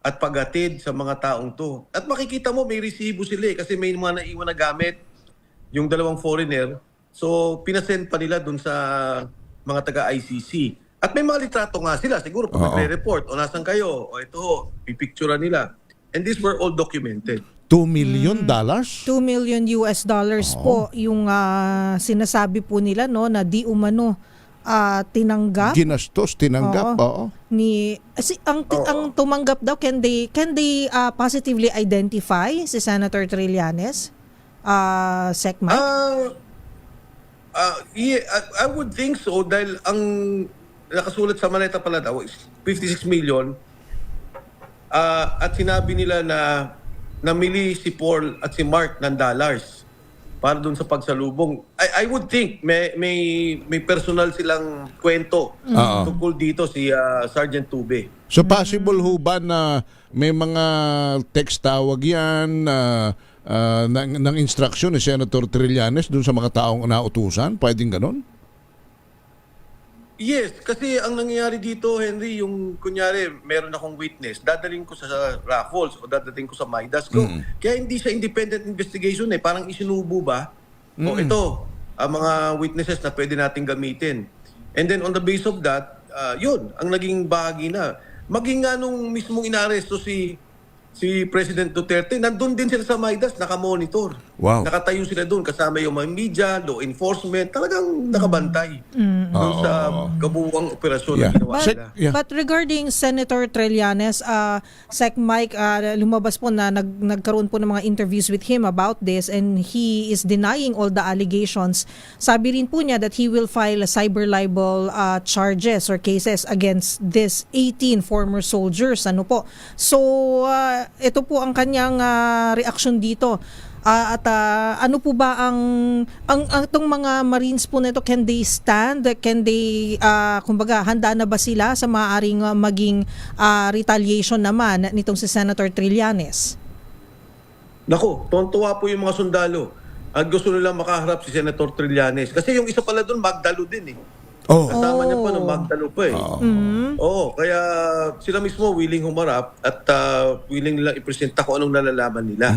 [SPEAKER 12] at paghatid sa mga taong to. At makikita mo, may resibo sila kasi may mga naiwan na gamit yung 2 foreigner. So pinasend pa nila dun sa mga taga-ICC. At may mga litrato nga sila. Siguro pag nagre-report, nasan kayo? Ito, pipicturean nila. And these were all documented.
[SPEAKER 10] $2 million? $2
[SPEAKER 13] million po yung sinasabi po nila na di umano tinanggap.
[SPEAKER 10] Ginastos, tinanggap.
[SPEAKER 13] Ang tumanggap daw, can they positively identify si Senator Trillanes? Sec Mike?
[SPEAKER 12] I would think so dahil ang nakasulat sa maleta pala daw is 56 million at sinabi nila na namili si Paul at si Mark ng dollars para dun sa pagsalubong. I would think may personal silang kwento tungkol dito si Sergeant Tube.
[SPEAKER 10] So possible ho ba na may mga text tawag yan ng instruction ni Senator Trillanes dun sa mga taong nautusan? Pwedeng ganon?
[SPEAKER 12] Yes, kasi ang nangyayari dito, Henry, yung kunyari, meron akong witness, dadaling ko sa Raffles o dadaling ko sa Midas ko. Kaya hindi siya independent investigation parang isinubo ba? O ito, ang mga witnesses na pwede nating gamitin. And then on the base of that, yun, ang naging bahagi na. Maging nga nung mismong inaresto si President Duterte, nandun din sila sa Maidas, nakamonitor.
[SPEAKER 10] Wow.
[SPEAKER 12] Nakatayo sila doon, kasama yung mga media, law enforcement, talagang nakabantay doon sa kabuuang operasyon na ginawa nila.
[SPEAKER 13] But regarding Senator Trillanes, Sec Mike, lumabas po na nagkaroon po ng mga interviews with him about this and he is denying all the allegations. Sabi rin po niya that he will file a cyber libel charges or cases against this 18 former soldiers. Ano po? So, ito po ang kanyang reaction dito. Ano po ba ang itong mga Marines po nito, can they stand? Can they, kumbaga, handa na ba sila sa maaaring maging retaliation naman nitong si Senator Trillanes?
[SPEAKER 12] Nako, tuwa po yung mga sundalo. At gusto nilang makaharap si Senator Trillanes. Kasi yung isa pala doon, Magdalo din eh. Kasama niya pa ng Magdalo pa eh. Kaya sila mismo willing humarap at willing nilang ipresenta kung anong nalalaman nila.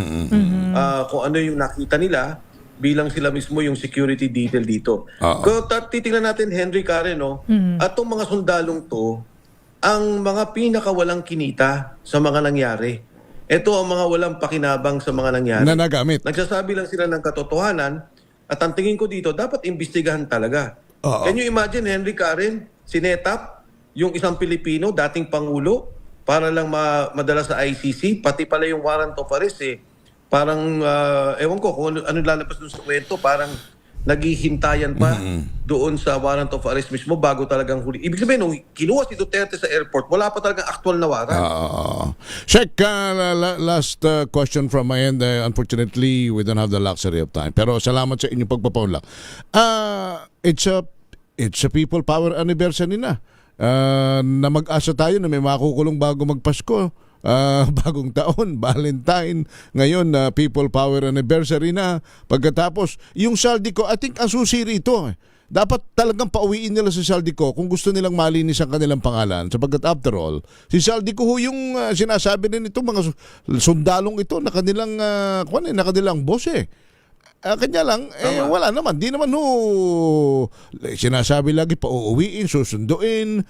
[SPEAKER 12] Kung ano yung nakita nila bilang sila mismo yung security detail dito. Kung titingnan natin, Henry, Karen, at itong mga sundalong to, ang mga pinakawalang kinita sa mga nangyari. Ito ang mga walang pakinabang sa mga nangyari.
[SPEAKER 10] Na nagamit.
[SPEAKER 12] Nagsasabi lang sila ng katotohanan at ang tingin ko dito, dapat imbestigahan talaga. Can you imagine, Henry, Karen, sinetap yung isang Pilipino, dating Pangulo, para lang madala sa ICC, pati pala yung warrant of arrest eh. Parang, ewan ko kung ano lalabas dun sa kwento, parang naghihintayan pa doon sa warrant of arrest mismo bago talagang huli. Ibig sabihin, nung kinuha si Duterte sa airport, wala pa talagang actual na warrant.
[SPEAKER 10] Check, last question from my end. Unfortunately, we don't have the luxury of time. Pero salamat sa inyong pagpapaunlak. It's a People Power Anniversary na. Na mag-asa tayo na may makukulong bago magpasko. Bagong taon, Valentine, ngayon People Power Anniversary na. Pagkatapos, yung Saldico, I think ang susi rito, dapat talagang pauwiin nila si Saldico kung gusto nilang malinis ang kanilang pangalan. Sapagkat after all, si Saldico yung sinasabi din itong mga sundalong ito na kanilang, na kanilang boss eh. Kanya lang, wala naman. Di naman sinasabi lagi pauuwiin, susunduin.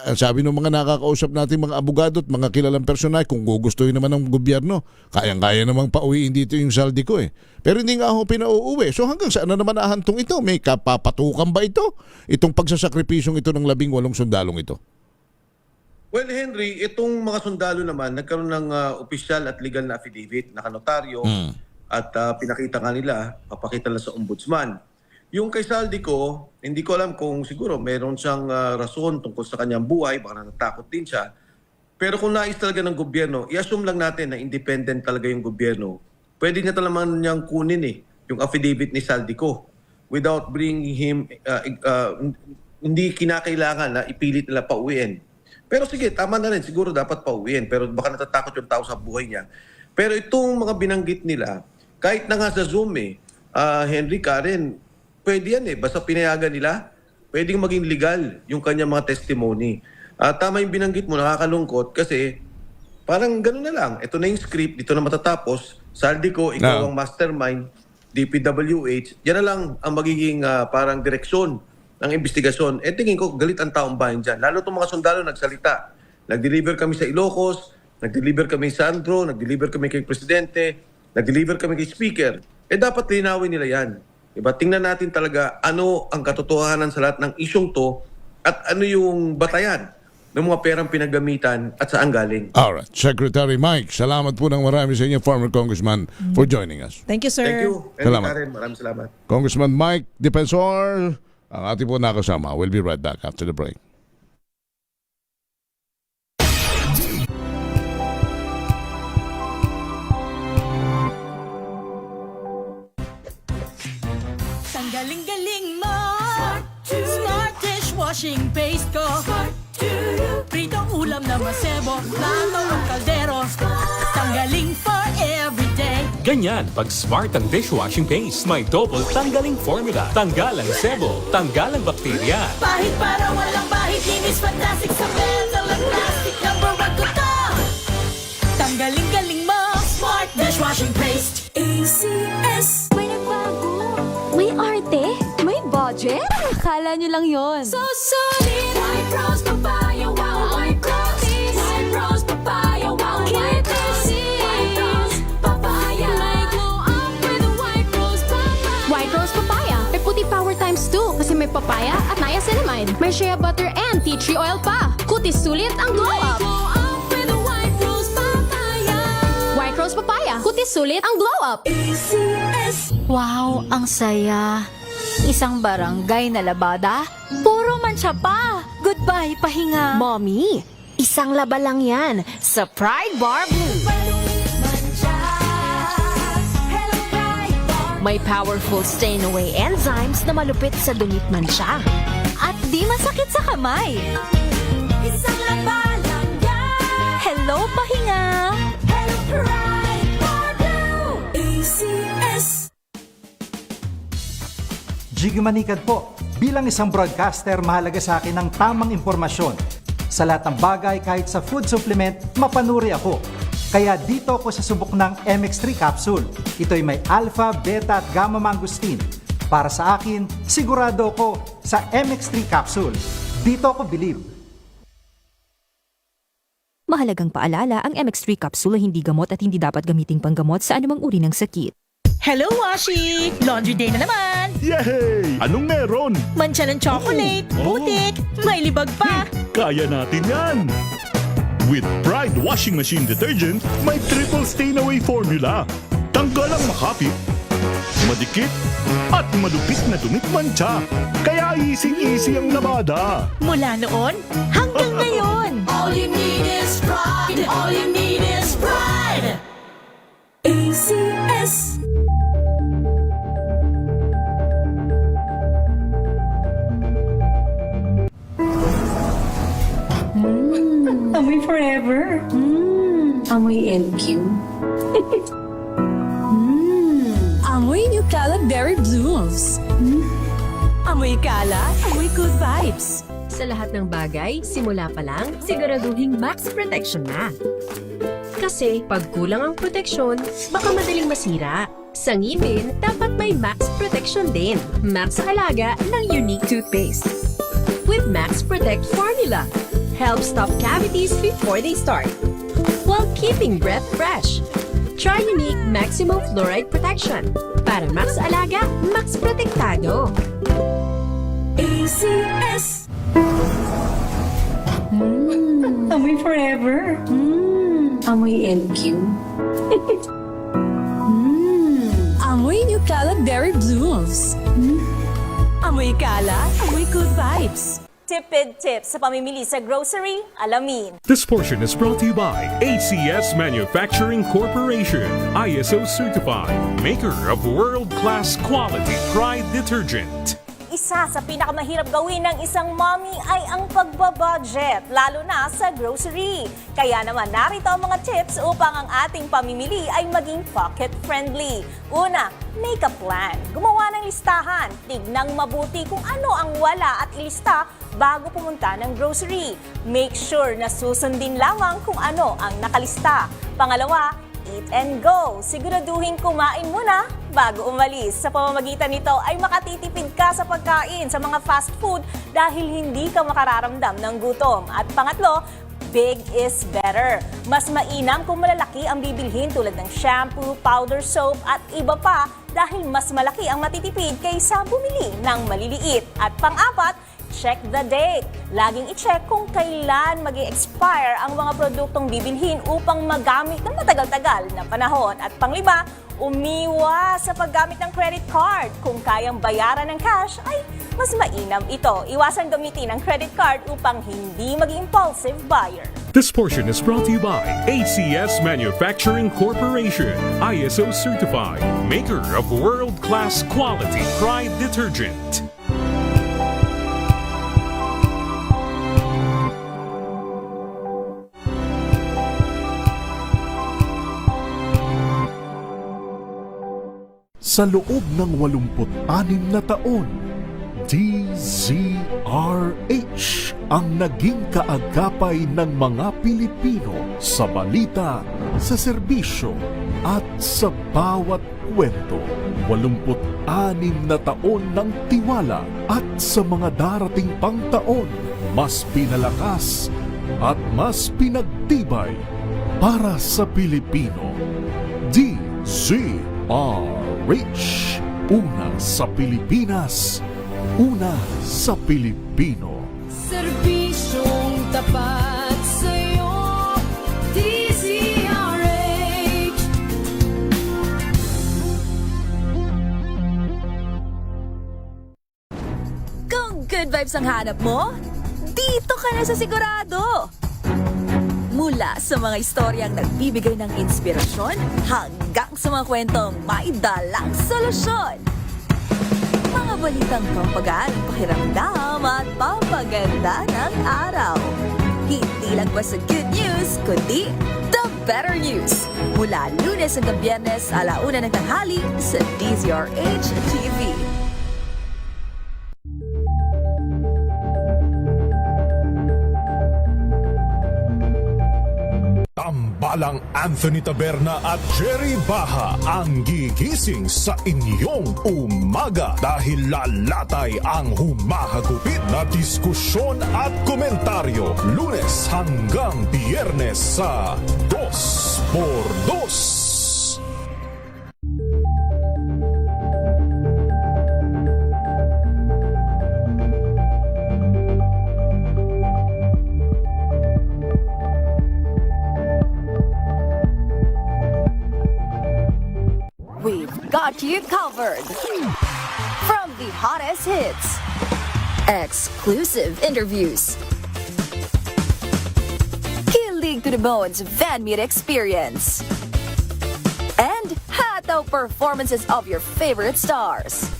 [SPEAKER 10] Ang sabi ng mga nakakausap natin mga abogado at mga kilalang personal, kung gugustuhin naman ng gobyerno, kayang-kaya namang pauwiin dito yung Saldico eh. Pero hindi nga ako pinauuwi. So hanggang saan na naman ahantong ito? May kapapatukan ba ito? Itong pagsasakripisyong ito ng 18 sundalong ito?
[SPEAKER 12] Well, Henry, itong mga sundalo naman, nagkaroon ng opisyal at legal na affidavit, nakanotaryo, at pinakita nga nila, papakita lang sa ombudsman. Yung kay Saldico, hindi ko alam kung siguro meron siyang rason tungkol sa kanyang buhay, baka natakot din siya. Pero kung nais talaga ng gobyerno, i-assume lang natin na independent talaga yung gobyerno. Pwede niya talaga niyang kunin yung affidavit ni Saldico without bringing him, hindi kinakailangan na ipilit nila pauwiin. Pero sige, tama na rin, siguro dapat pauwiin. Pero baka natatakot yung tao sa buhay niya. Pero itong mga binanggit nila, kahit na nga sa Zoom Henry, Karen, pwede yan basta pinayagan nila, pwedeng maging legal yung kanyang mga testimony. Tama yung binanggit mo, nakakalungkot kasi parang gano'n na lang. Ito na yung script, dito na matatapos. Saldico, ikaw ang mastermind, DPWH, yan na lang ang magiging parang direksyon ng investigasyon. Tingin ko, galit ang taong bayan dyan. Lalo itong mga sundalo nagsalita. Nag-deliver kami sa Ilocos, nag-deliver kami sa Sandro, nag-deliver kami kay Presidente, nag-deliver kami kay Speaker. Dapat linawin nila yan. Diba? Tingnan natin talaga ano ang katotohanan sa lahat ng isyong to at ano yung batayan ng mga perang pinagamitan at saan galing.
[SPEAKER 10] Alright. Secretary Mike, salamat po ng marami sa inyo, former Congressman, for joining us.
[SPEAKER 13] Thank you, sir.
[SPEAKER 12] Thank you.
[SPEAKER 10] Salamat.
[SPEAKER 12] Maraming salamat.
[SPEAKER 10] Congressman Mike Defensor, ang ating po nakasama. We'll be right back after the break.
[SPEAKER 14] Galing-galing mo Smart dishwashing paste ko Pritong ulam na masebo Plato ang kaldero Tanggaling for everyday.
[SPEAKER 15] Ganyan pag smart ang dishwashing paste. May double tanggaling formula. Tanggalang sebo, tanggalang bakterya.
[SPEAKER 14] Bahit para walang bahit. Linis fantastic sa metal at plastic. Number 1 ko to. Tanggaling-galing mo Smart dishwashing paste. ACS.
[SPEAKER 2] May nagbago. May arte. May budget. budget? Akala nyo lang yon. So solid! White Rose Papaya, wow, white rose. White Rose Papaya, wow, white rose. White Rose Papaya. May glow up with a White Rose Papaya. White Rose Papaya. May puti power times 2 kasi may papaya at niacinamide. May shea butter and tea tree oil pa. Kutis sulit ang glow up. Glow up with a White Rose Papaya. White Rose Papaya. Kutis sulit ang glow up. ACS.
[SPEAKER 3] Wow, ang saya. Isang barangay na labada, puro mancha pa. Goodbye, pahinga.
[SPEAKER 2] Mommy, isang laba lang yan sa Pride Bar Blue. May powerful stain-away enzymes na malupit sa dumit mancha.
[SPEAKER 3] At di masakit sa kamay.
[SPEAKER 2] Isang laba lang yan.
[SPEAKER 3] Hello, pahinga.
[SPEAKER 2] Hello, Pride Bar Blue. ACS.
[SPEAKER 16] Jiggy Manikad po. Bilang isang broadcaster, mahalaga sa akin ang tamang impormasyon. Sa lahat ng bagay, kahit sa food supplement, mapanuri ako. Kaya dito ako sa subok ng MX3 capsule. Ito'y may alpha, beta at gamma mangosteen. Para sa akin, sigurado ako sa MX3 capsule. Dito ako believe.
[SPEAKER 17] Mahalagang paalala, ang MX3 capsule ay hindi gamot at hindi dapat gamiting panggamot sa anumang uri ng sakit.
[SPEAKER 18] Hello, Washi! Laundry day na naman!
[SPEAKER 21] Yay! Anong meron?
[SPEAKER 18] Mancha ng chocolate, putik, may libag pa!
[SPEAKER 21] Kaya natin yan! With Pride Washing Machine Detergent, may triple stain-away formula. Tanggal ang makapit, madikit, at malupit na dumit mancha. Kaya easy-easy ang labada.
[SPEAKER 18] Mula noon hanggang ngayon!
[SPEAKER 14] All you need is pride. All you need is pride. ACS.
[SPEAKER 6] Amoy forever. Amoy LQ.
[SPEAKER 2] Amoy New Cala Berry Blooms. Amoy Cala, amoy good vibes.
[SPEAKER 19] Sa lahat ng bagay, simula pa lang, siguraduhing max protection na. Kasi pag kulang ang proteksyon, baka madaling masira. Sa ngipin, dapat may max protection din. Max Alaga ng Unique Toothpaste. With Max Protect Formula. Help stop cavities before they start, while keeping breath fresh. Try Unique Maximum Fluoride Protection. Para Max Alaga, Max Protektado.
[SPEAKER 14] ACS.
[SPEAKER 6] Amoy forever. Amoy LQ.
[SPEAKER 2] Amoy New Cala Berry Blooms. Amoy Cala, amoy good vibes.
[SPEAKER 26] Tipid tips sa pamimili sa grocery, alamin.
[SPEAKER 15] This portion is brought to you by ACS Manufacturing Corporation, ISO certified, maker of world-class quality Pride detergent.
[SPEAKER 26] Isa sa pinakamahirap gawin ng isang mommy ay ang pagbabudget, lalo na sa grocery. Kaya naman narito ang mga tips upang ang ating pamimili ay maging pocket-friendly. Una, make a plan. Gumawa ng listahan. Tignang mabuti kung ano ang wala at ilista bago pumunta ng grocery. Make sure na susundin lamang kung ano ang nakalista. Pangalawa, eat and go. Siguraduhin kumain muna bago umalis. Sa pamamagitan nito ay makatitipid ka sa pagkain sa mga fast food dahil hindi ka makararamdam ng gutom. At pangatlo, big is better. Mas mainam kung malalaki ang bibilhin tulad ng shampoo, powder soap at iba pa dahil mas malaki ang matitipid kaysa bumili ng maliliit. At pang-apat, check the date. Laging i-check kung kailan mag-i-expire ang mga produktong bibilhin upang magamit ng matagal-tagal na panahon. At panglima, umiwas sa paggamit ng credit card. Kung kayang bayaran ng cash, ay mas mainam ito. Iwasan gamitin ang credit card upang hindi maging impulsive buyer.
[SPEAKER 15] This portion is brought to you by ACS Manufacturing Corporation, ISO certified, maker of world-class quality Pride detergent.
[SPEAKER 21] Sa loob ng 86 na taon, DZRH ang naging kaagapay ng mga Pilipino sa balita, sa serbisyo at sa bawat kwento. 86 na taon ng tiwala at sa mga darating pang taon, mas pinalakas at mas pinagtibay para sa Pilipino. DZRH. Una sa Pilipinas, una sa Pilipino.
[SPEAKER 14] Serbisyong tapat sa'yo, DZRH.
[SPEAKER 2] Kung good vibes ang hanap mo, dito ka na sa Sigurado! Mula sa mga istoryang nagbibigay ng inspirasyon hanggang sa mga kwentong may dalang solusyon. Mga balitang pampagaan, pakiramdam at papaganda ng araw. Hindi lang ba sa good news, kundi the better news. Mula Lunes hanggang Biyernes, 1:00 ng tanghali sa DZRH TV.
[SPEAKER 21] Tambalang Anthony Taberna at Jerry Baha ang gigising sa inyong umaga dahil lalatay ang humahagupit na diskusyon at komentaryo Lunes hanggang Biyernes sa 2x2.
[SPEAKER 2] Got you covered. From the hottest hits, exclusive interviews, kilig to the bones fan meet experience, and hataw performances of your favorite stars.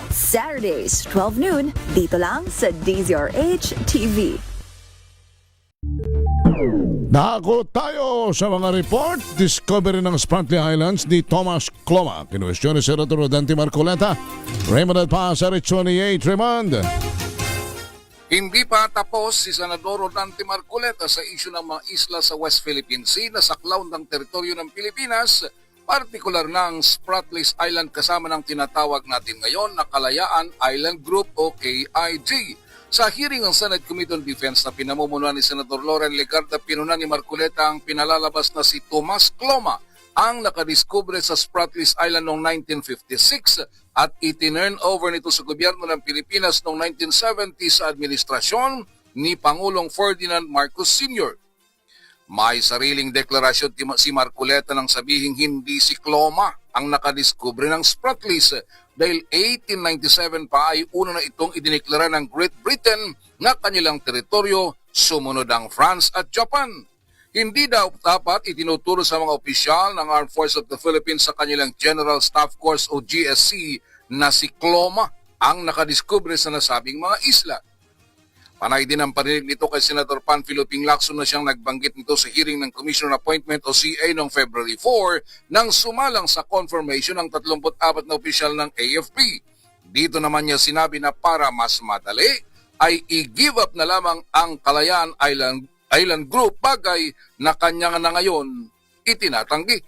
[SPEAKER 2] Saturdays, 12 noon, dito lang sa DZRH TV.
[SPEAKER 10] Dako tayo sa mga report. Discovery ng Spratly Islands ni Thomas Cloma. Kinwestiyon ni Senator Dante Marcoleta. Raymond Alpasa, Rich 28. Raymond.
[SPEAKER 4] Hindi pa tapos si Senador Dante Marcoleta sa isyu ng mga isla sa West Philippine Sea na saklaw ng teritoryo ng Pilipinas, partikular ng Spratly Island kasama ng tinatawag natin ngayon na Kalayaan Island Group o KIG. Sa hearing ng Senate Committee on Defense na pinamumunuan ni Senator Loren Legarda, pinunan ni Marcoleta ang pinalalabas na si Thomas Cloma ang nakadiskubre sa Spratly Island noong 1956 at itinurn over nito sa gobyerno ng Pilipinas noong 1970 sa administrasyon ni Pangulong Ferdinand Marcos Sr. May sariling deklarasyon si Marcoleta nang sabihing hindi si Cloma ang nakadiskubre ng Spratlys dahil 1897 pa ay una na itong idineklara ng Great Britain na kanilang teritoryo, sumunod ang France at Japan. Hindi daw dapat itinuturo sa mga opisyal ng Armed Forces of the Philippines sa kanilang General Staff Course o GSC na si Cloma ang nakadiskubre sa nasabing mga isla. Panay din ang paninig nito kay Senator Panfilo Ping Lacson na siyang nagbanggit nito sa hearing ng Commission on Appointment o CA noong February 4 nang sumalang sa confirmation ng 34 na opisyal ng AFP. Dito naman niya sinabi na para mas madali ay i-give up na lamang ang Kalayaan Island Group, bagay na kanya na ngayon itinatanggi.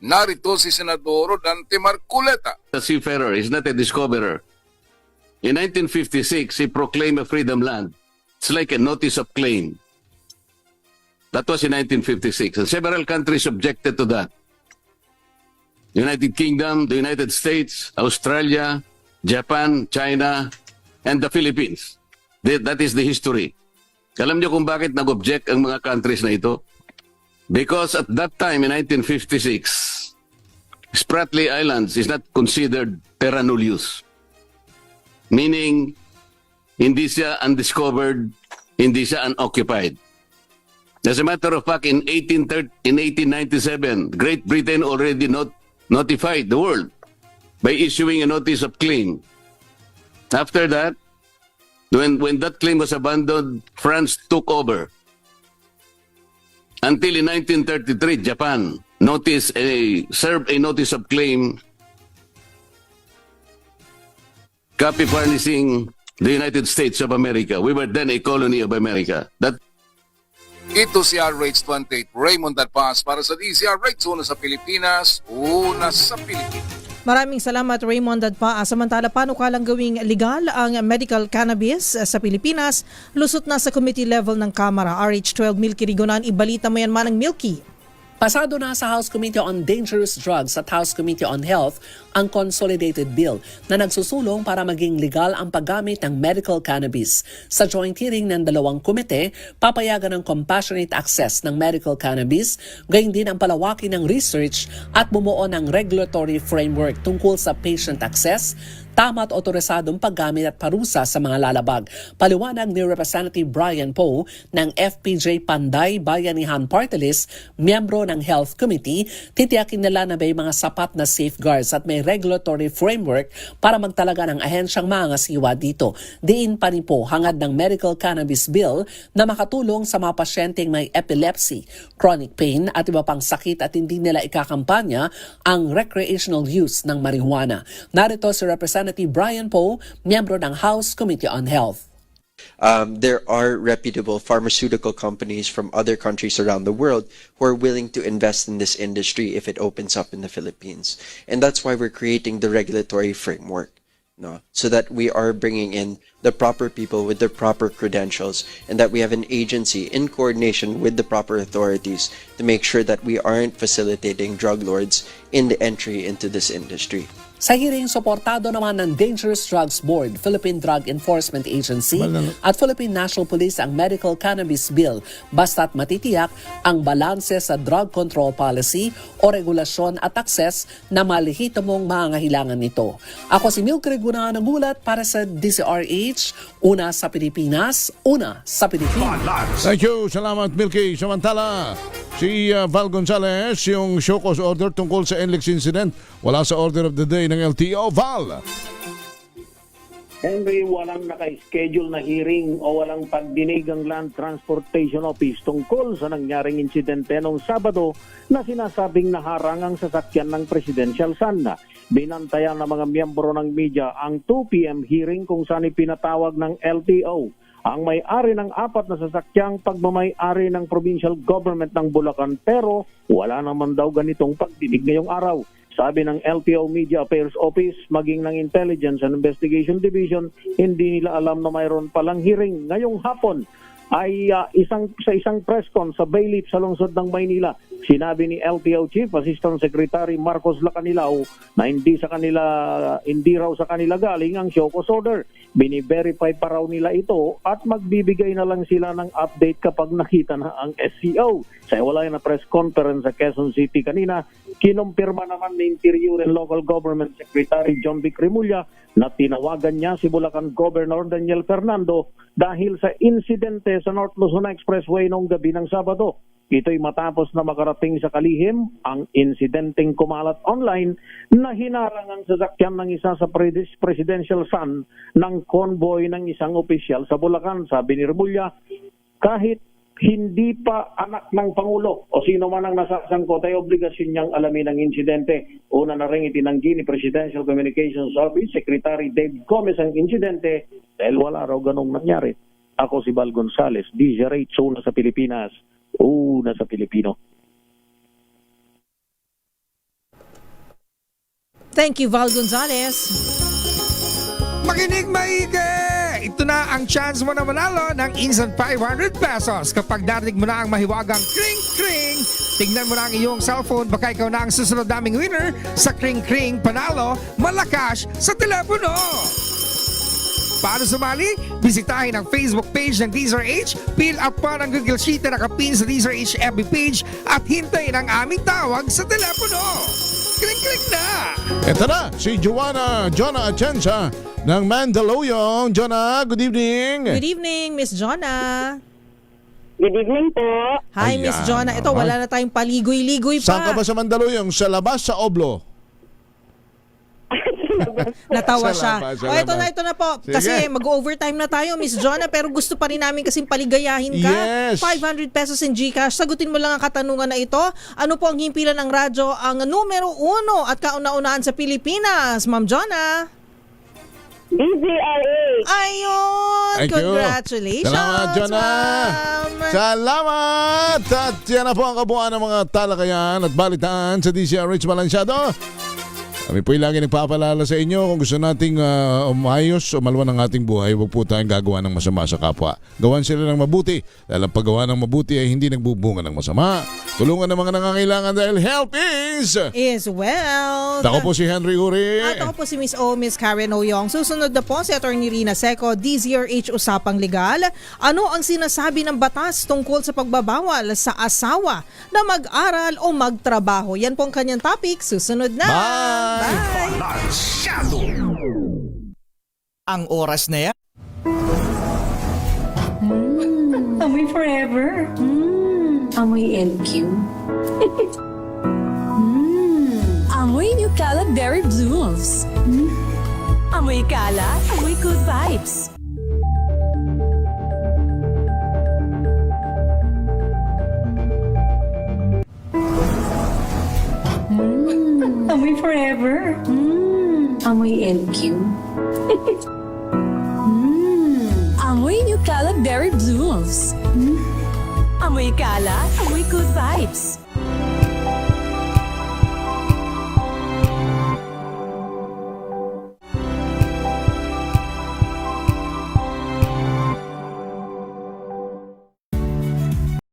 [SPEAKER 4] Narito si Senador Dante Marcoleta.
[SPEAKER 5] The seafarer is not a discoverer. In 1956, he proclaimed a freedom land. It's like a notice of claim. That was in 1956. And several countries objected to that. United Kingdom, the United States, Australia, Japan, China, and the Philippines. That is the history. Alam niyo kung bakit nag-object ang mga countries na ito? Because at that time, in 1956, Spratly Islands is not considered terra nullius. Meaning, hindi siya undiscovered, hindi siya unoccupied. As a matter of fact, in 1897, Great Britain already notified the world by issuing a notice of claim. After that, when that claim was abandoned, France took over. Until in 1933, Japan served a notice of claim copy furnishing the United States of America. We were then a colony of America. That
[SPEAKER 4] Ito si RH28 Raymond Dalpas para sa DZRH, una sa Pilipinas, una sa Pilipinas.
[SPEAKER 13] Maraming salamat Raymond Dadpa. Samantala, paano kalang gawing legal ang medical cannabis sa Pilipinas? Lusot na sa committee level ng Kamara. RH12 Milky Rigonan, ibalita mo yan manang Milky.
[SPEAKER 1] Pasado na sa House Committee on Dangerous Drugs at House Committee on Health ang consolidated bill na nagsusulong para maging legal ang paggamit ng medical cannabis. Sa joint hearing ng dalawang komite, papayagan ng compassionate access ng medical cannabis, gayon din ang palawakin ng research at bumuo ng regulatory framework tungkol sa patient access, tama at otorisadong paggamit at parusa sa mga lalabag. Paliwanag ni Representative Brian Poe ng FPJ Panday Bayanihan Party List, miyembro ng Health Committee, titiyakin nila na may mga sapat na safeguards at may regulatory framework para magtalaga ng ahensyang mangasiwa dito. Diin pa rin po hangad ng Medical Cannabis Bill na makatulong sa mga pasyenteng may epilepsy, chronic pain at iba pang sakit at hindi nila ikakampanya ang recreational use ng marijuana. Narito si Representative Brian Poe, miyembro ng House Committee on Health.
[SPEAKER 8] There are reputable pharmaceutical companies from other countries around the world who are willing to invest in this industry if it opens up in the Philippines. And that's why we're creating the regulatory framework, so that we are bringing in the proper people with the proper credentials and that we have an agency in coordination with the proper authorities to make sure that we aren't facilitating drug lords in the entry into this industry.
[SPEAKER 1] Sa hearing, suportado naman ng Dangerous Drugs Board, Philippine Drug Enforcement Agency at Philippine National Police ang Medical Cannabis Bill basta't matitiyak ang balanse sa drug control policy o regulasyon at akses na malihitamong mangangailangan nito. Ako si Milky Rigonan ng Gulat para sa DZRH, una sa Pilipinas, una sa Pilipinas.
[SPEAKER 10] Thank you. Salamat Milky. Samantala, si Val Gonzales, yung show cause order tungkol sa NLEX incident, wala sa order of the day ng LTO. Val!
[SPEAKER 20] Henry, walang naka-schedule na hearing o walang pagdinig ang Land Transportation Office tungkol sa nangyaring insidente noong Sabado na sinasabing naharang ang sasakyan ng Presidential Son. Binantayan ng mga miyembro ng media ang 2 p.m. hearing kung saan ipinatawag ng LTO ang may-ari ng 4 na sasakyang pagmamay-ari ng provincial government ng Bulacan, pero wala naman daw ganitong pagdinig ngayong araw. Sabi ng LTO Media Affairs Office, maging ng Intelligence and Investigation Division, hindi nila alam na mayroon palang hearing ngayong hapon ay sa isang press con sa Bailiff sa lungsod ng Maynila. Sinabi ni LTO Chief Assistant Secretary Marcos Lacanilao na hindi raw sa kanila galing ang show cause order. Bini-verify pa raw nila ito at magbibigay na lang sila ng update kapag nakita na ang SCO. Sa wala na press conference sa Quezon City kanina, kinumpirma naman ni Interior and Local Government Secretary John Vic Remulla na tinawagan niya si Bulacan Governor Daniel Fernando dahil sa insidente sa North Luzon Expressway noong gabi ng Sabado. Ito'y matapos na makarating sa kalihim ang insidenteng kumalat online na hinarang ang sasakyan ng isa sa presidential son ng convoy ng isang opisyal sa Bulacan. Sabi ni Remulla, kahit hindi pa anak ng Pangulo o sino man ang nasasangkot ay obligasyon niyang alamin ang insidente. Una na rin itinanggi ni Presidential Communications Office Secretary Dave Gomez ang insidente dahil wala raw ganong nangyari. Ako si Val Gonzales, DZRH, una sa Pilipinas, una sa Pilipino.
[SPEAKER 13] Thank you, Val Gonzales.
[SPEAKER 7] Makinig maigi! Ito na ang chance mo na manalo ng instant 500 pesos kapag narinig mo na ang mahiwagang kring-kring. Tignan mo na ang iyong cellphone, baka ikaw na ang susunod naming winner sa kring-kring panalo malakas sa telepono. Para sumali, bisitahin ang Facebook page ng DZRH, fill up pa ng Google Sheet na nakapin sa DZRH FB page at hintayin ang aming tawag sa telepono. Kling-kling na!
[SPEAKER 10] Ito na, si Jonah Atienza ng Mandaluyong. Jonah, good evening.
[SPEAKER 13] Good evening, Miss Jonah.
[SPEAKER 23] Good evening po.
[SPEAKER 13] Hi, Miss Jonah. Ito, wala na tayong paligoy-ligoy pa.
[SPEAKER 10] Saan ka ba sa Mandaluyong? Sa labas, sa Oblo?
[SPEAKER 13] Natawa siya.
[SPEAKER 10] Salamat.
[SPEAKER 13] Ito na po.
[SPEAKER 10] Sige.
[SPEAKER 13] Kasi mag-overtime na tayo, Miss Jonah, pero gusto pa rin namin kasing paligayahin ka.
[SPEAKER 10] Yes.
[SPEAKER 13] 500 pesos in GCash. Sagutin mo lang ang katanungan na ito. Ano po ang himpilan ng radyo ang numero 1 at kauna-unahan sa Pilipinas, Ma'am Jonah?
[SPEAKER 23] DZRH.
[SPEAKER 13] Ayun!
[SPEAKER 10] Thank you.
[SPEAKER 13] Congratulations!
[SPEAKER 10] Salamat, Jonah!
[SPEAKER 13] ma'am.
[SPEAKER 10] Salamat! At yan na po ang kabuuan ng mga talakayan at balitaan sa DCRH Balansyado. Kami po'y lagi nagpapalala sa inyo kung gusto nating umayos o maluwan ang ating buhay, huwag po tayong gagawa ng masama sa kapwa. Gawan sila ng mabuti. Dahil ang paggawa ng mabuti ay hindi nagbubunga ng masama. Tulungan ng mga nangangailangan dahil help
[SPEAKER 13] is wealth.
[SPEAKER 10] Ako po si Henry Uri.
[SPEAKER 13] At ako po si Miss O, Miss Karen Oyong. Susunod na po si Atty. Rina Seco, DZRH Usapang Legal. Ano ang sinasabi ng batas tungkol sa pagbabawal sa asawa na mag-aral o magtrabaho? Yan po ang kanyang topic. Susunod na.
[SPEAKER 10] Bye!
[SPEAKER 9] Balansyado. Ang oras na yan.
[SPEAKER 6] Amoy forever. Amoy LQ.
[SPEAKER 2] Amoy New Cala Berry Blooms. Amoy Cala, amoy good vibes.
[SPEAKER 6] Amoy forever. Amoy LQ.
[SPEAKER 2] Amoy New Cala Berry Blooms. Amoy Cala, amoy good vibes.